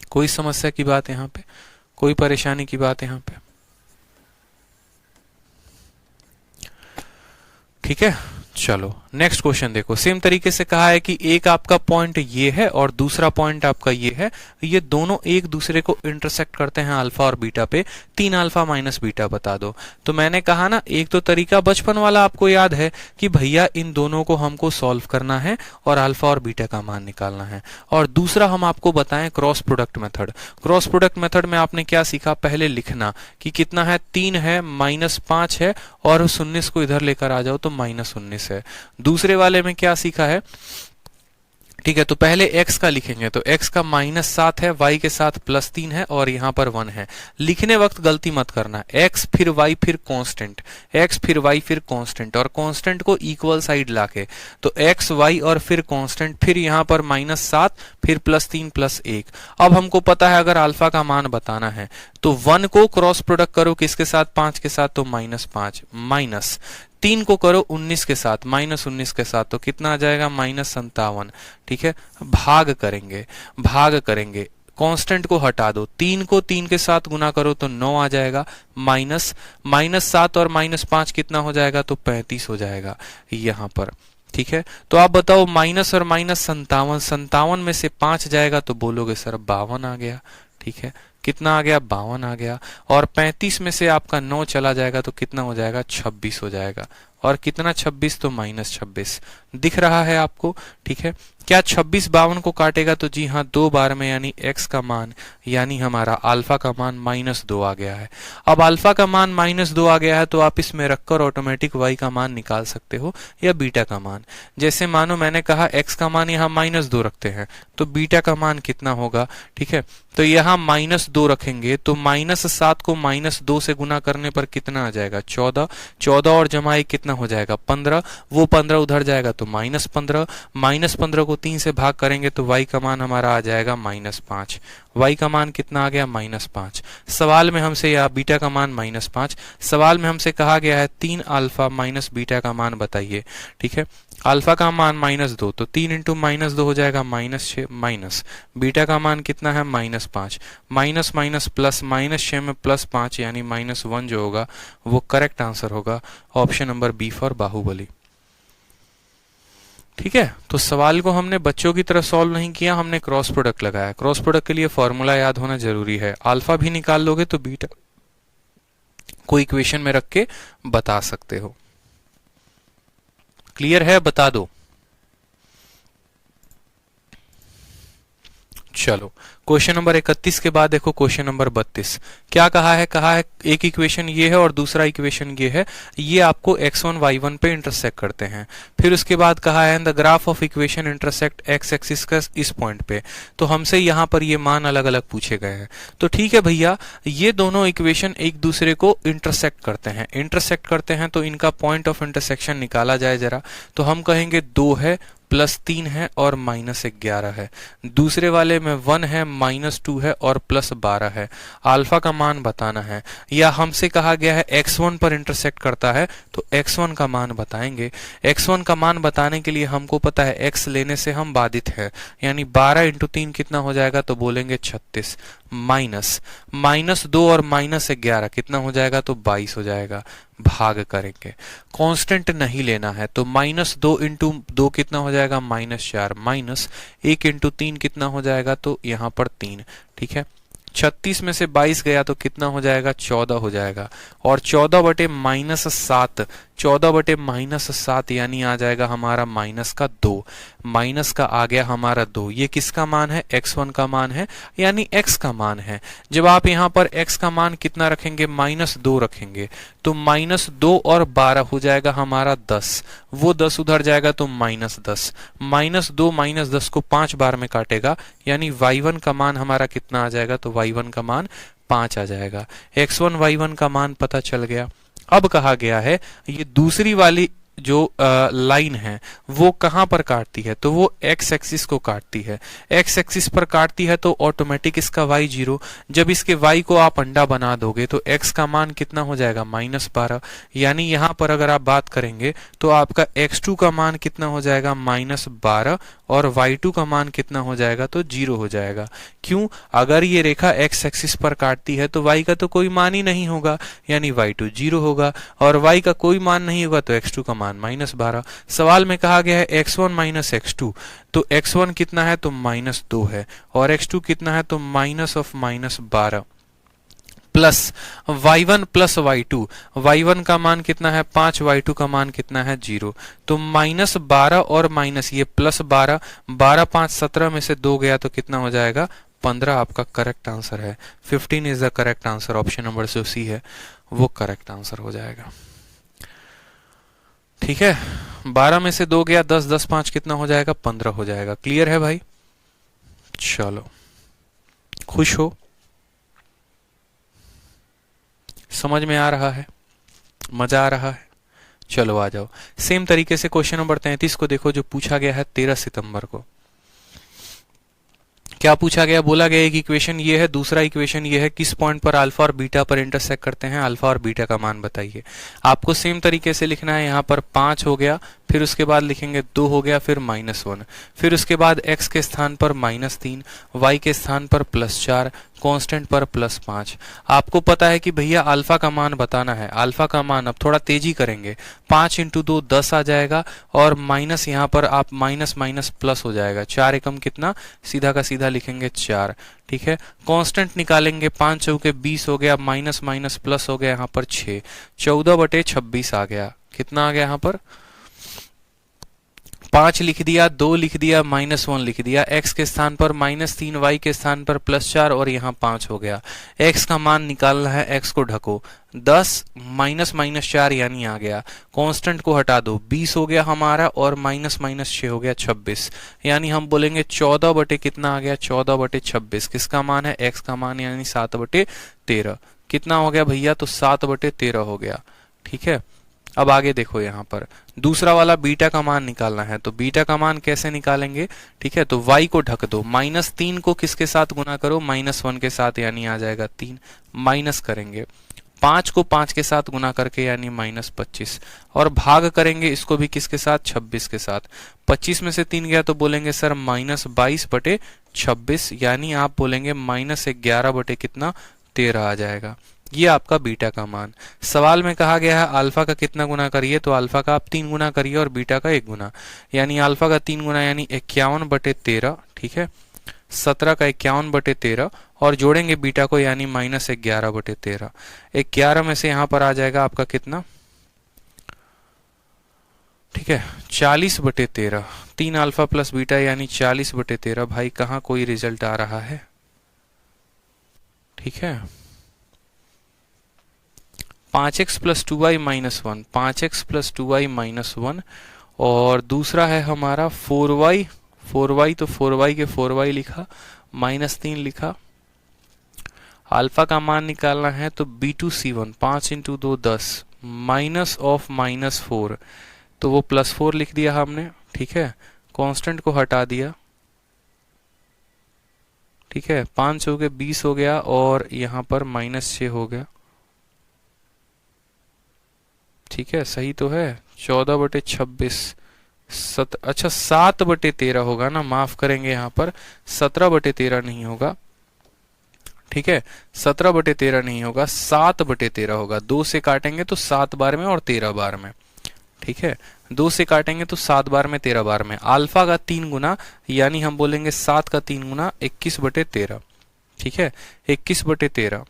कोई समस्या की बात यहाँ पे, कोई परेशानी की बात यहाँ पे, ठीक है। चलो नेक्स्ट क्वेश्चन देखो, सेम तरीके से कहा है कि एक आपका पॉइंट ये है और दूसरा पॉइंट आपका ये है, ये दोनों एक दूसरे को इंटरसेक्ट करते हैं अल्फा और बीटा पे। 3 अल्फा माइनस बीटा बता दो। तो मैंने कहा ना, एक तो तरीका बचपन वाला आपको याद है कि भैया इन दोनों को हमको सॉल्व करना है और अल्फा और बीटा का मान निकालना है, और दूसरा हम आपको बताएं cross product method. Cross product method में आपने क्या सीखा, पहले लिखना कि कितना है, 3 है, -5 है, और उस 19 को इधर लेकर आ जाओ तो -19 है। दूसरे वाले में क्या सीखा है, ठीक है, तो पहले x का लिखेंगे, तो x का -7 है, y के साथ +3 है, और यहाँ पर 1 है। लिखने वक्त गलती मत करना, x फिर y फिर कांस्टेंट, x फिर y फिर कांस्टेंट, और कांस्टेंट को इक्वल साइड लाके, तो x y और फिर कांस्टेंट, फिर यहाँ पर -7 फिर +3 +1। अब हमको पता है अगर अल्फा का मान बताना है तो 1 को क्रॉस प्रोडक्ट करो किसके साथ, 5 के साथ, तो -5, माइनस 3 को करो 19 के साथ, -19 के साथ, तो कितना आ जाएगा, -57, ठीक है। भाग करेंगे, भाग करेंगे, कांस्टेंट को हटा दो, 3 को 3 के साथ गुना करो तो 9 आ जाएगा, -7 और -5 कितना हो जाएगा, तो 35 हो जाएगा यहाँ पर, ठीक है। तो आप बताओ, माइनस और माइनस 57, 57 में से 5 जाएगा तो बोलोगे सर 52 आ गया, ठीक है। कितना आ गया 52 आ गया, और 35 में से आपका 9 चला जाएगा तो कितना हो जाएगा 26 हो जाएगा, और कितना 26 तो -26 दिख रहा है आपको। ठीक है, क्या 26 52 को काटेगा तो जी हाँ 2 बार में, यानी x का मान यानी हमारा अल्फा का मान -2 आ गया है। अब अल्फा का मान -2 आ गया है तो आप इसमें रखकर ऑटोमेटिक y का मान निकाल सकते हो या बीटा का मान। जैसे मानो मैंने कहा x का मान यहाँ -2 रखते हैं तो बीटा का मान कितना होगा। ठीक है, तो यहाँ -2 रखेंगे तो -7 को -2 से गुना करने पर कितना आ जाएगा 14, 14 और जमा 1 कितना हो जाएगा 15, वो 15 उधर जाएगा तो -15, -15 को 3 से भाग करेंगे तो y का मान हमारा आ जाएगा -5। y का मान कितना आ गया -5। सवाल में हमसे, या बीटा का मान -5, सवाल में हमसे कहा गया है 3 अल्फा माइनस बीटा का मान बताइए। ठीक है, अल्फा का मान -2 तो 3 इंटू -2 हो जाएगा -6, माइनस बीटा का मान कितना है -5, माइनस माइनस प्लस, -6 में +5 यानी -1 जो होगा वो करेक्ट आंसर होगा, option number B for Baahubali. ठीक है, तो सवाल को हमने बच्चों की तरह सॉल्व नहीं किया, हमने क्रॉस प्रोडक्ट लगाया। क्रॉस प्रोडक्ट के लिए फॉर्मूला याद होना जरूरी है। अल्फा भी निकाल लोगे तो बीटा को इक्वेशन में रख के बता सकते हो। क्लियर है, बता दो। चलो क्वेश्चन नंबर 31 के बाद देखो क्वेश्चन नंबर 32 क्या कहा है। कहा है एक इक्वेशन ये है और दूसरा इक्वेशन ये है, ये आपको x1 y1 पे इंटरसेक्ट करते हैं। फिर उसके बाद कहा है the graph of equation intersect x axis का इस पॉइंट पे, तो हमसे यहाँ पर ये मान अलग अलग पूछे गए हैं। तो ठीक है भैया, ये दोनों इक्वेशन एक दूसरे को इंटरसेक्ट करते हैं तो इनका पॉइंट ऑफ इंटरसेक्शन निकाला जाए जरा। तो हम कहेंगे 2 है, +3 है और -11 है। दूसरे वाले में 1 है, -2 है और +12 है। अल्फा का मान बताना है, या हमसे कहा गया है x1 पर इंटरसेक्ट करता है तो x1 का मान बताएंगे। x1 का मान बताने के लिए हमको पता है x लेने से हम बाधित है, यानी 12 इंटू 3 कितना हो जाएगा तो बोलेंगे 36, -2 और -11 कितना हो जाएगा तो 22 हो जाएगा। भाग करेंगे, कांस्टेंट नहीं लेना है, तो -2 इंटू 2 कितना हो जाएगा -4, -1 इंटू 3 कितना हो जाएगा तो यहाँ पर 3। ठीक है, 36 में से 22 गया तो कितना हो जाएगा 14 हो जाएगा, और 14 बटे -7, 14 बटे -7 यानी आ जाएगा हमारा -2, माइनस का आ गया हमारा 2। ये किसका मान है, x1 का मान है, यानी x का मान है। जब आप यहाँ पर x का मान कितना रखेंगे -2 रखेंगे तो -2 और 12 हो जाएगा हमारा 10, वो 10 उधर जाएगा तो -10, -2 -10 को 5 बार में काटेगा, यानी y1 का मान हमारा कितना आ जाएगा तो y1 का मान 5 आ जाएगा। x1 y1 का मान पता चल गया। अब कहा गया है ये दूसरी वाली जो लाइन है वो कहां पर काटती है, तो वो x एक्सिस को काटती है। x एक्सिस पर काटती है तो ऑटोमेटिक इसका y 0, जब इसके y को आप अंडा बना दोगे तो x का मान कितना हो जाएगा -12, यानी यहां पर अगर आप बात करेंगे तो आपका x2 का मान कितना हो जाएगा -12 और y2 का मान कितना हो जाएगा तो 0 हो जाएगा। क्यों, अगर ये रेखा x एक्सिस पर काटती है तो y का तो कोई मान ही नहीं होगा, यानी y2 0 होगा, और y का कोई मान नहीं होगा तो x2 का मान -12। सवाल में कहा गया है x1 - x2, तो x1 कितना है तो -2 है और x2 कितना है तो -12 plus y1 plus y2, y1 का मान कितना है 5, y2 का मान कितना है 0, तो -12 और माइनस ये +12, 12 5 17 में से 2 गया तो कितना हो जाएगा 15 आपका करेक्ट आंसर है। 15 is the correct answer, option number जो सी है वो करेक्ट आंसर हो जाएगा। ठीक है, 12 में से 2 गया 10, 10 5 कितना हो जाएगा 15 हो जाएगा। क्लियर है भाई, चलो खुश हो, समझ में आ रहा है, मजा आ रहा है। चलो आ जाओ, सेम तरीके से क्वेश्चन नंबर 33 को देखो जो पूछा गया है 13 सितंबर को। क्या पूछा गया, बोला गया एक इक्वेशन ये है, दूसरा इक्वेशन ये है, किस पॉइंट पर अल्फा और बीटा पर इंटरसेक्ट करते हैं, अल्फा और बीटा का मान बताइए। आपको सेम तरीके से लिखना है, यहाँ पर 5 हो गया, फिर उसके बाद लिखेंगे 2 हो गया, फिर -1, फिर उसके बाद x के स्थान पर -3, y के स्थान पर +4, कांस्टेंट पर +5। आपको पता है कि भैया अल्फा का मान बताना है। अल्फा का मान अब थोड़ा तेजी करेंगे, 5 × 2 10 आ जाएगा और माइनस यहाँ पर आप माइनस माइनस प्लस हो जाएगा। 4 एकम कितना, सीधा का सीधा लिखेंगे 4। ठीक है, कांस्टेंट निकालेंगे, 5 चौके 20 हो गया, माइनस माइनस प्लस हो गया यहाँ पर 6, 14/26 आ गया। कितना आ गया यहाँ पर, 5 लिख दिया, 2 लिख दिया, -1 लिख दिया, x के स्थान पर -3, y के स्थान पर +4 और यहाँ 5 हो गया। x का मान निकालना है, x को ढको, 10 -4 यानी आ गया। कांस्टेंट को हटा दो, 20 हो गया हमारा और -6 हो गया 26, यानी हम बोलेंगे 14 बटे कितना आ गया, 14/26। किसका मान है, x का मान, यानी 7/13। कितना हो गया भैया, तो 7/13 हो गया। ठीक है, अब आगे देखो, यहाँ पर दूसरा वाला बीटा का मान निकालना है, तो बीटा का मान कैसे निकालेंगे। ठीक है, तो y को ढक दो, -3 को किसके साथ गुना करो, -1 के साथ, यानी आ जाएगा 3, माइनस करेंगे 5 को 5 के साथ गुना करके, यानी -25, और भाग करेंगे इसको भी किसके साथ, 26 के साथ। 25 में से 3 गया तो बोलेंगे सर -22/26, यानी आप बोलेंगे -11 बटे कितना, 13 आ जाएगा। ये आपका बीटा का मान। सवाल में कहा गया है अल्फा का कितना गुना करिए, तो अल्फा का आप 3 गुना करिए और बीटा का 1 गुना, यानी अल्फा का 3 गुना यानी 51/13। ठीक है, 17 का 51/13 और जोड़ेंगे बीटा को, यानी -11/13। 11 में से यहाँ पर आ जाएगा आपका कितना, ठीक है, 40/13। 3 अल्फा प्लस बीटा यानी 40/13। भाई कहाँ कोई रिजल्ट आ रहा है। ठीक है, 5x + 2y - 1, 5x + 2y - 1, और दूसरा है हमारा 4y, 4y तो 4y के 4y लिखा, -3 लिखा। अल्फा का मान निकालना है, तो B2C1, 5 × 2 10, -4, तो वो +4 लिख दिया हमने। ठीक है, कांस्टेंट को हटा दिया। ठीक है, 5 चौके 20 हो गया और यहाँ पर -6 हो गया। ठीक है, सही तो है, 14/26, अच्छा 7/13 होगा ना, माफ करेंगे यहाँ पर 17/13 नहीं होगा। ठीक है, 17/13 नहीं होगा, 7/13 होगा। 2 से काटेंगे तो 7 बार में और 13 बार में। ठीक है, 2 से काटेंगे तो 7 बार में, 13 बार में। अल्फा का 3 गुना, यानी हम बोलेंगे 7 का 3 गुना 21/13। ठीक है, 21/13।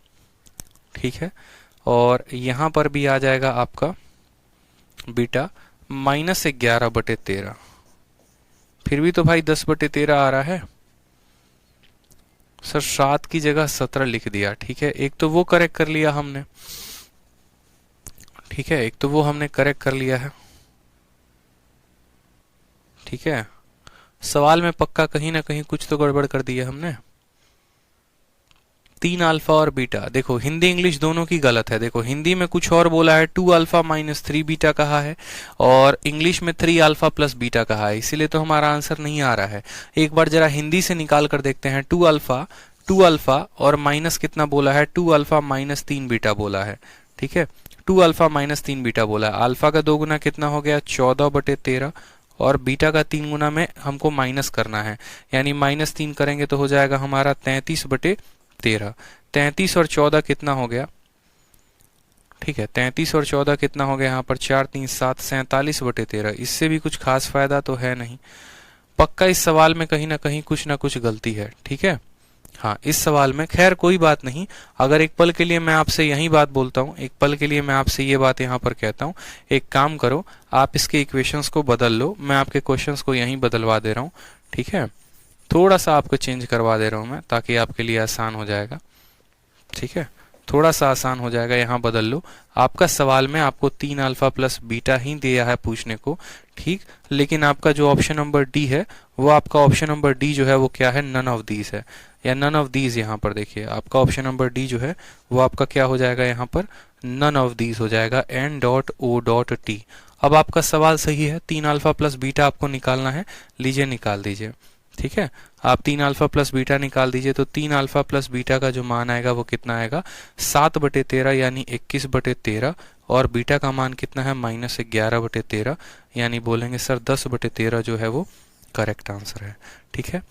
ठीक है, और यहां पर भी आ जाएगा आपका बीटा -11/13। फिर भी तो भाई 10/13 आ रहा है सर, 7 की जगह 17 लिख दिया। ठीक है, एक तो वो करेक्ट कर लिया हमने। ठीक है, एक तो वो हमने करेक्ट कर लिया है। ठीक है, सवाल में पक्का कहीं ना कहीं कुछ तो गड़बड़ कर दिया हमने। 3 अल्फा और बीटा, देखो हिंदी इंग्लिश दोनों की गलत है। देखो हिंदी में कुछ और बोला है, 2 अल्फा - 3 बीटा कहा है, और इंग्लिश में 3 अल्फा + बीटा कहा है, इसीलिए तो हमारा आंसर नहीं आ रहा है। एक बार जरा हिंदी से निकाल कर देखते हैं। 2 अल्फा और माइनस कितना बोला है, 2 अल्फा - 3 बीटा बोला है। ठीक है, 2 अल्फा - 3 बीटा बोला है। अल्फा का 2 गुना कितना हो गया, 14/13, और बीटा का 3 गुना में हमको माइनस करना है, यानी -3 करेंगे तो हो जाएगा हमारा 33/13। 33 और 14 कितना हो गया, ठीक है, 33 और 14 कितना हो गया यहाँ पर, 4 3 7, 47/13। इससे भी कुछ खास फायदा तो है नहीं। पक्का इस सवाल में कहीं ना कहीं कुछ ना कुछ गलती है। ठीक है, हाँ इस सवाल में, खैर कोई बात नहीं। अगर एक पल के लिए मैं आपसे यही बात बोलता हूँ, एक पल के लिए मैं आपसे ये बात यहाँ पर कहता हूँ, एक काम करो, आप इसके इक्वेशंस को बदल लो। मैं आपके क्वेश्चंस को यहीं बदलवा दे रहा हूँ। ठीक है, थोड़ा सा आपको चेंज करवा दे रहा हूँ मैं, ताकि आपके लिए आसान हो जाएगा। ठीक है, थोड़ा सा आसान हो जाएगा, यहाँ बदल लो। आपका सवाल में आपको 3 अल्फा + बीटा ही दिया है पूछने को, ठीक, लेकिन आपका जो ऑप्शन नंबर डी है, वो आपका ऑप्शन नंबर डी जो है वो क्या है, नन ऑफ दीज है, या नन ऑफ दीज। यहाँ पर देखिए आपका ऑप्शन नंबर डी जो है वो आपका क्या हो जाएगा, यहाँ पर नन ऑफ दीज हो जाएगा, N.O.T। अब आपका सवाल सही है, 3 अल्फा + बीटा आपको निकालना है, लीजिए निकाल दीजिए। ठीक है, आप 3 अल्फा + बीटा निकाल दीजिए, तो 3 अल्फा + बीटा का जो मान आएगा वो कितना आएगा, 7/13 यानी 21/13, और बीटा का मान कितना है, -11/13, यानी बोलेंगे सर 10/13 जो है वो करेक्ट आंसर है। ठीक है,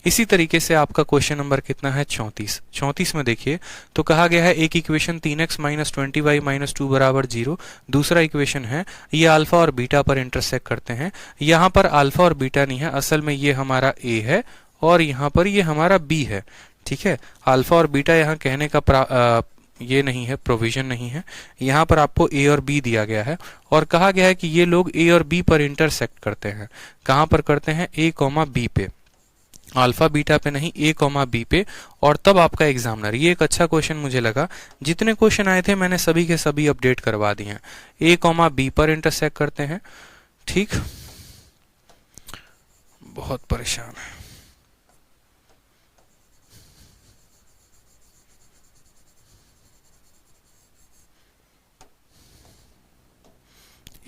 इसी तरीके से आपका क्वेश्चन नंबर कितना है 34 में देखिए, तो कहा गया है एक equation 3x minus 20y minus 2 बराबर 0, दूसरा इक्वेशन है ये अल्फा और बीटा पर इंटरसेक्ट करते हैं। यहाँ पर अल्फा और बीटा नहीं है, असल में ये हमारा a है और यहाँ पर ये हमारा b है। ठीक है, अल्फा और बीटा यहाँ कहने का ये नहीं है, प्रोविजन नहीं है। यहाँ पर आपको a और b दिया गया है और कहा गया है कि ये लोग a और b पर इंटरसेक्ट करते हैं। कहाँ पर करते हैं? a, b पे, अल्फा बीटा पे नहीं, a, b पे। और तब आपका एग्जामिनर, ये एक अच्छा क्वेश्चन मुझे लगा, जितने क्वेश्चन आए थे मैंने सभी के सभी अपडेट करवा दिए हैं। a, b पर इंटरसेक्ट करते हैं। ठीक, बहुत परेशान है।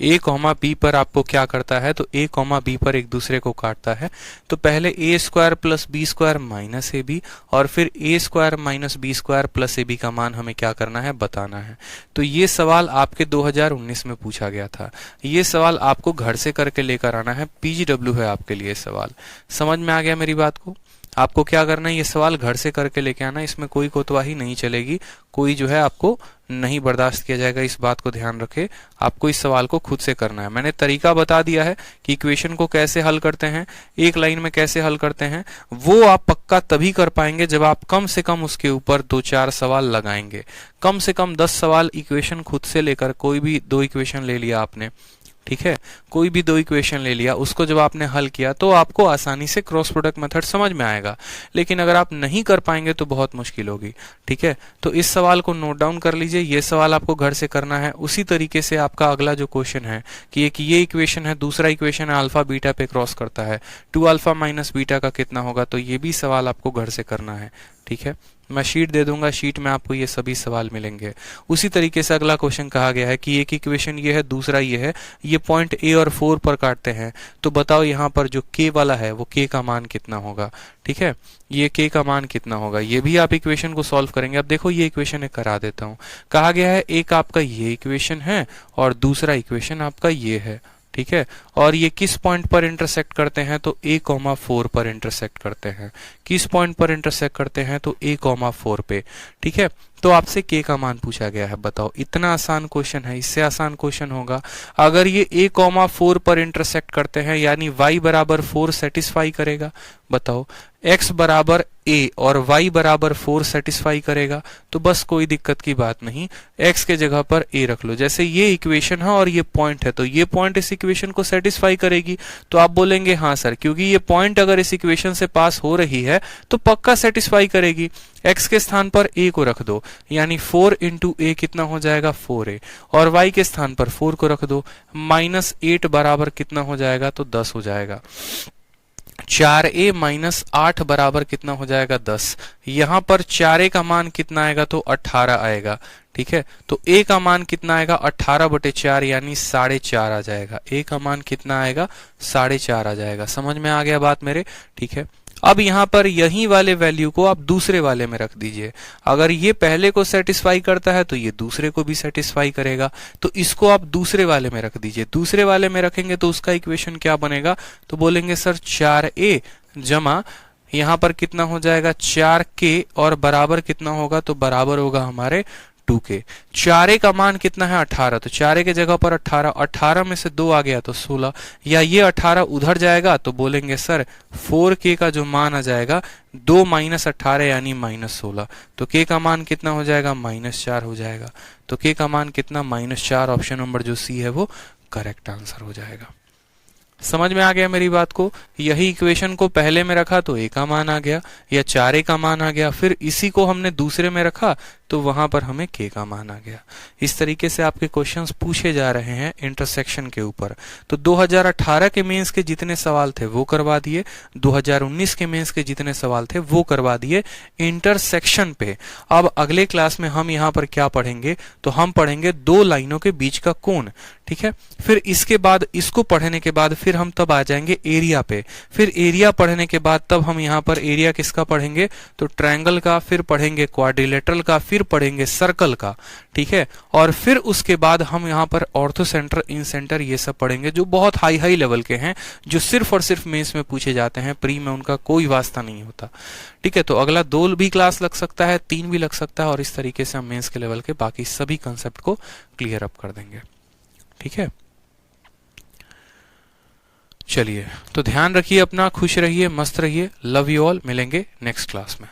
a, b पर आपको क्या करता है? तो a, b पर एक दूसरे को काटता है। तो पहले a square plus b square minus A B और फिर a square minus B square plus A B का मान हमें क्या करना है? बताना है। तो ये सवाल आपके 2019 में पूछा गया था। ये सवाल आपको घर से करके लेकर आना है, PGW है आपके लिए सवाल। समझ में आ गया मेरी बात को? आपको क्या करना है? ये सवाल घर से करके लेके आना, इसमें कोई कोतवाही नहीं चलेगी, कोई जो है आपको नहीं बर्दाश्त किया जाएगा। इस बात को ध्यान रखें, आपको इस सवाल को खुद से करना है। मैंने तरीका बता दिया है कि इक्वेशन को कैसे हल करते हैं, एक लाइन में कैसे हल करते हैं। वो आप पक्का तभी कर पाएंगे जब आप कम से कम उसके ऊपर 2-4 सवाल लगाएंगे। कम से कम 10 सवाल इक्वेशन खुद से लेकर, कोई भी 2 इक्वेशन ले लिया आपने, ठीक है, कोई भी 2 इक्वेशन ले लिया, उसको जब आपने हल किया तो आपको आसानी से क्रॉस प्रोडक्ट मेथड समझ में आएगा। लेकिन अगर आप नहीं कर पाएंगे तो बहुत मुश्किल होगी। ठीक है, तो इस सवाल को नोट डाउन कर लीजिए, ये सवाल आपको घर से करना है। उसी तरीके से आपका अगला जो क्वेश्चन है कि एक ये इक्वेशन है, दूसरा इक्वेशन है अल्फा बीटा पे क्रॉस करता है, 2 अल्फा माइनस बीटा का कितना होगा? तो ये भी सवाल आपको घर से करना है। ठीक है, मैं शीट दे दूंगा, शीट में आपको ये सभी सवाल मिलेंगे। उसी तरीके से अगला क्वेश्चन कहा गया है कि एक इक्वेशन ये है, दूसरा ये है, ये पॉइंट a और 4 पर काटते हैं। तो बताओ यहाँ पर जो k वाला है वो k का मान कितना होगा? ठीक है, ये k का मान कितना होगा? ये भी आप इक्वेशन को सॉल्व करेंगे। अब देखो ये इक्वेशन एक करा देता हूँ। कहा गया है एक आपका ये इक्वेशन है और दूसरा इक्वेशन आपका ये है। ठीक है, और ये किस पॉइंट पर इंटरसेक्ट करते हैं? तो a, 4 पर इंटरसेक्ट करते हैं। किस पॉइंट पर इंटरसेक्ट करते हैं? तो a, 4 पे। ठीक है, तो आपसे k का मान पूछा गया है। बताओ, इतना आसान क्वेश्चन है, इससे आसान क्वेश्चन होगा? अगर ये a, 4 पर इंटरसेक्ट करते हैं यानी y बराबर 4 सेटिस्फाई करेगा। बताओ, x बराबर a और y बराबर 4 सेटिस्फाई करेगा। तो बस कोई दिक्कत की बात नहीं, x के जगह पर a रख लो। जैसे ये इक्वेशन है और ये पॉइंट है, तो ये पॉइंट इस इक्वेशन को सेटिस्फाई करेगी। तो आप बोलेंगे हाँ सर, क्योंकि ये पॉइंट अगर इस इक्वेशन से पास हो रही है तो पक्का सेटिस्फाई करेगी। x के स्थान पर a को रख दो, यानी 4 इंटू a कितना हो जाएगा? 4a। और y के स्थान पर 4 को रख दो, -8 बराबर कितना हो जाएगा? तो 10 हो जाएगा। 4a माइनस 8 बराबर कितना हो जाएगा? 10। यहां पर 4a का मान कितना आएगा? तो 18 आएगा। ठीक है, तो a का मान कितना आएगा? 18/4 यानी 4.5 आ जाएगा। a का मान कितना आएगा? 4.5 आ जाएगा। समझ में आ गया बात मेरे? ठीक है, अब यहाँ पर यही वाले वैल्यू को आप दूसरे वाले में रख दीजिए। अगर ये पहले को सेटिस्फाई करता है तो ये दूसरे को भी सेटिस्फाई करेगा। तो इसको आप दूसरे वाले में रख दीजिए। दूसरे वाले में रखेंगे तो उसका इक्वेशन क्या बनेगा? तो बोलेंगे सर 4a जमा यहाँ पर कितना हो जाएगा? 4k और बराबर कितना होगा? तो बराबर होगा हमारे 2k। 4a का मान कितना है? 18। तो 4a के जगह पर 18, 18 में से 2 आ गया तो 16, या ये 18 उधर जाएगा तो बोलेंगे सर 4k का जो मान आ जाएगा 2 माइनस 18 यानी -16। तो k का मान कितना हो जाएगा? -4 हो जाएगा। तो k का मान कितना? -4। ऑप्शन नंबर जो सी है वो करेक्ट आंसर हो जाएगा। समझ में आ गया मेरी बात को? यही इक्वेशन को पहले में रखा तो a का मान आ गया, या 4a का मान आ गया, फिर इसी को हमने दूसरे में रखा तो वहां पर हमें k का मान आ गया। इस तरीके से आपके क्वेश्चंस पूछे जा रहे हैं इंटरसेक्शन के ऊपर। तो 2018 के मेंस के जितने सवाल थे वो करवा दिए, 2019 के मेंस के जितने सवाल थे वो करवा दिए इंटरसेक्शन पे। अब अगले क्लास में हम यहाँ पर क्या पढ़ेंगे? तो हम पढ़ेंगे 2 लाइनों के बीच का कोण। ठीक है, फिर इसके बाद, इसको पढ़ने के बाद फिर फिर हम तब आ जाएंगे एरिया पे। फिर एरिया पढ़ने के बाद तब हम यहाँ पर एरिया किसका पढ़ेंगे, तो ट्रायंगल का, फिर पढ़ेंगे क्वाड्रिलेटरल का, फिर पढ़ेंगे सर्कल का, ठीक है। और फिर उसके बाद हम यहाँ पर ऑर्थो सेंटर, इन सेंटर, ये सब पढ़ेंगे जो बहुत हाई हाई लेवल के हैं, जो सिर्फ और सिर्फ मेंस में पूछे जाते हैं, प्री में उनका कोई वास्ता नहीं होता, ठीक है। तो अगला 2 भी क्लास लग सकता है, 3 भी लग सकता है, और इस तरीके से हम मेंस के लेवल के बाकी सभी कंसेप्ट को क्लियर अप कर देंगे, ठीक है। चलिए, तो ध्यान रखिए अपना, खुश रहिए, मस्त रहिए, लव यू ऑल, मिलेंगे नेक्स्ट क्लास में।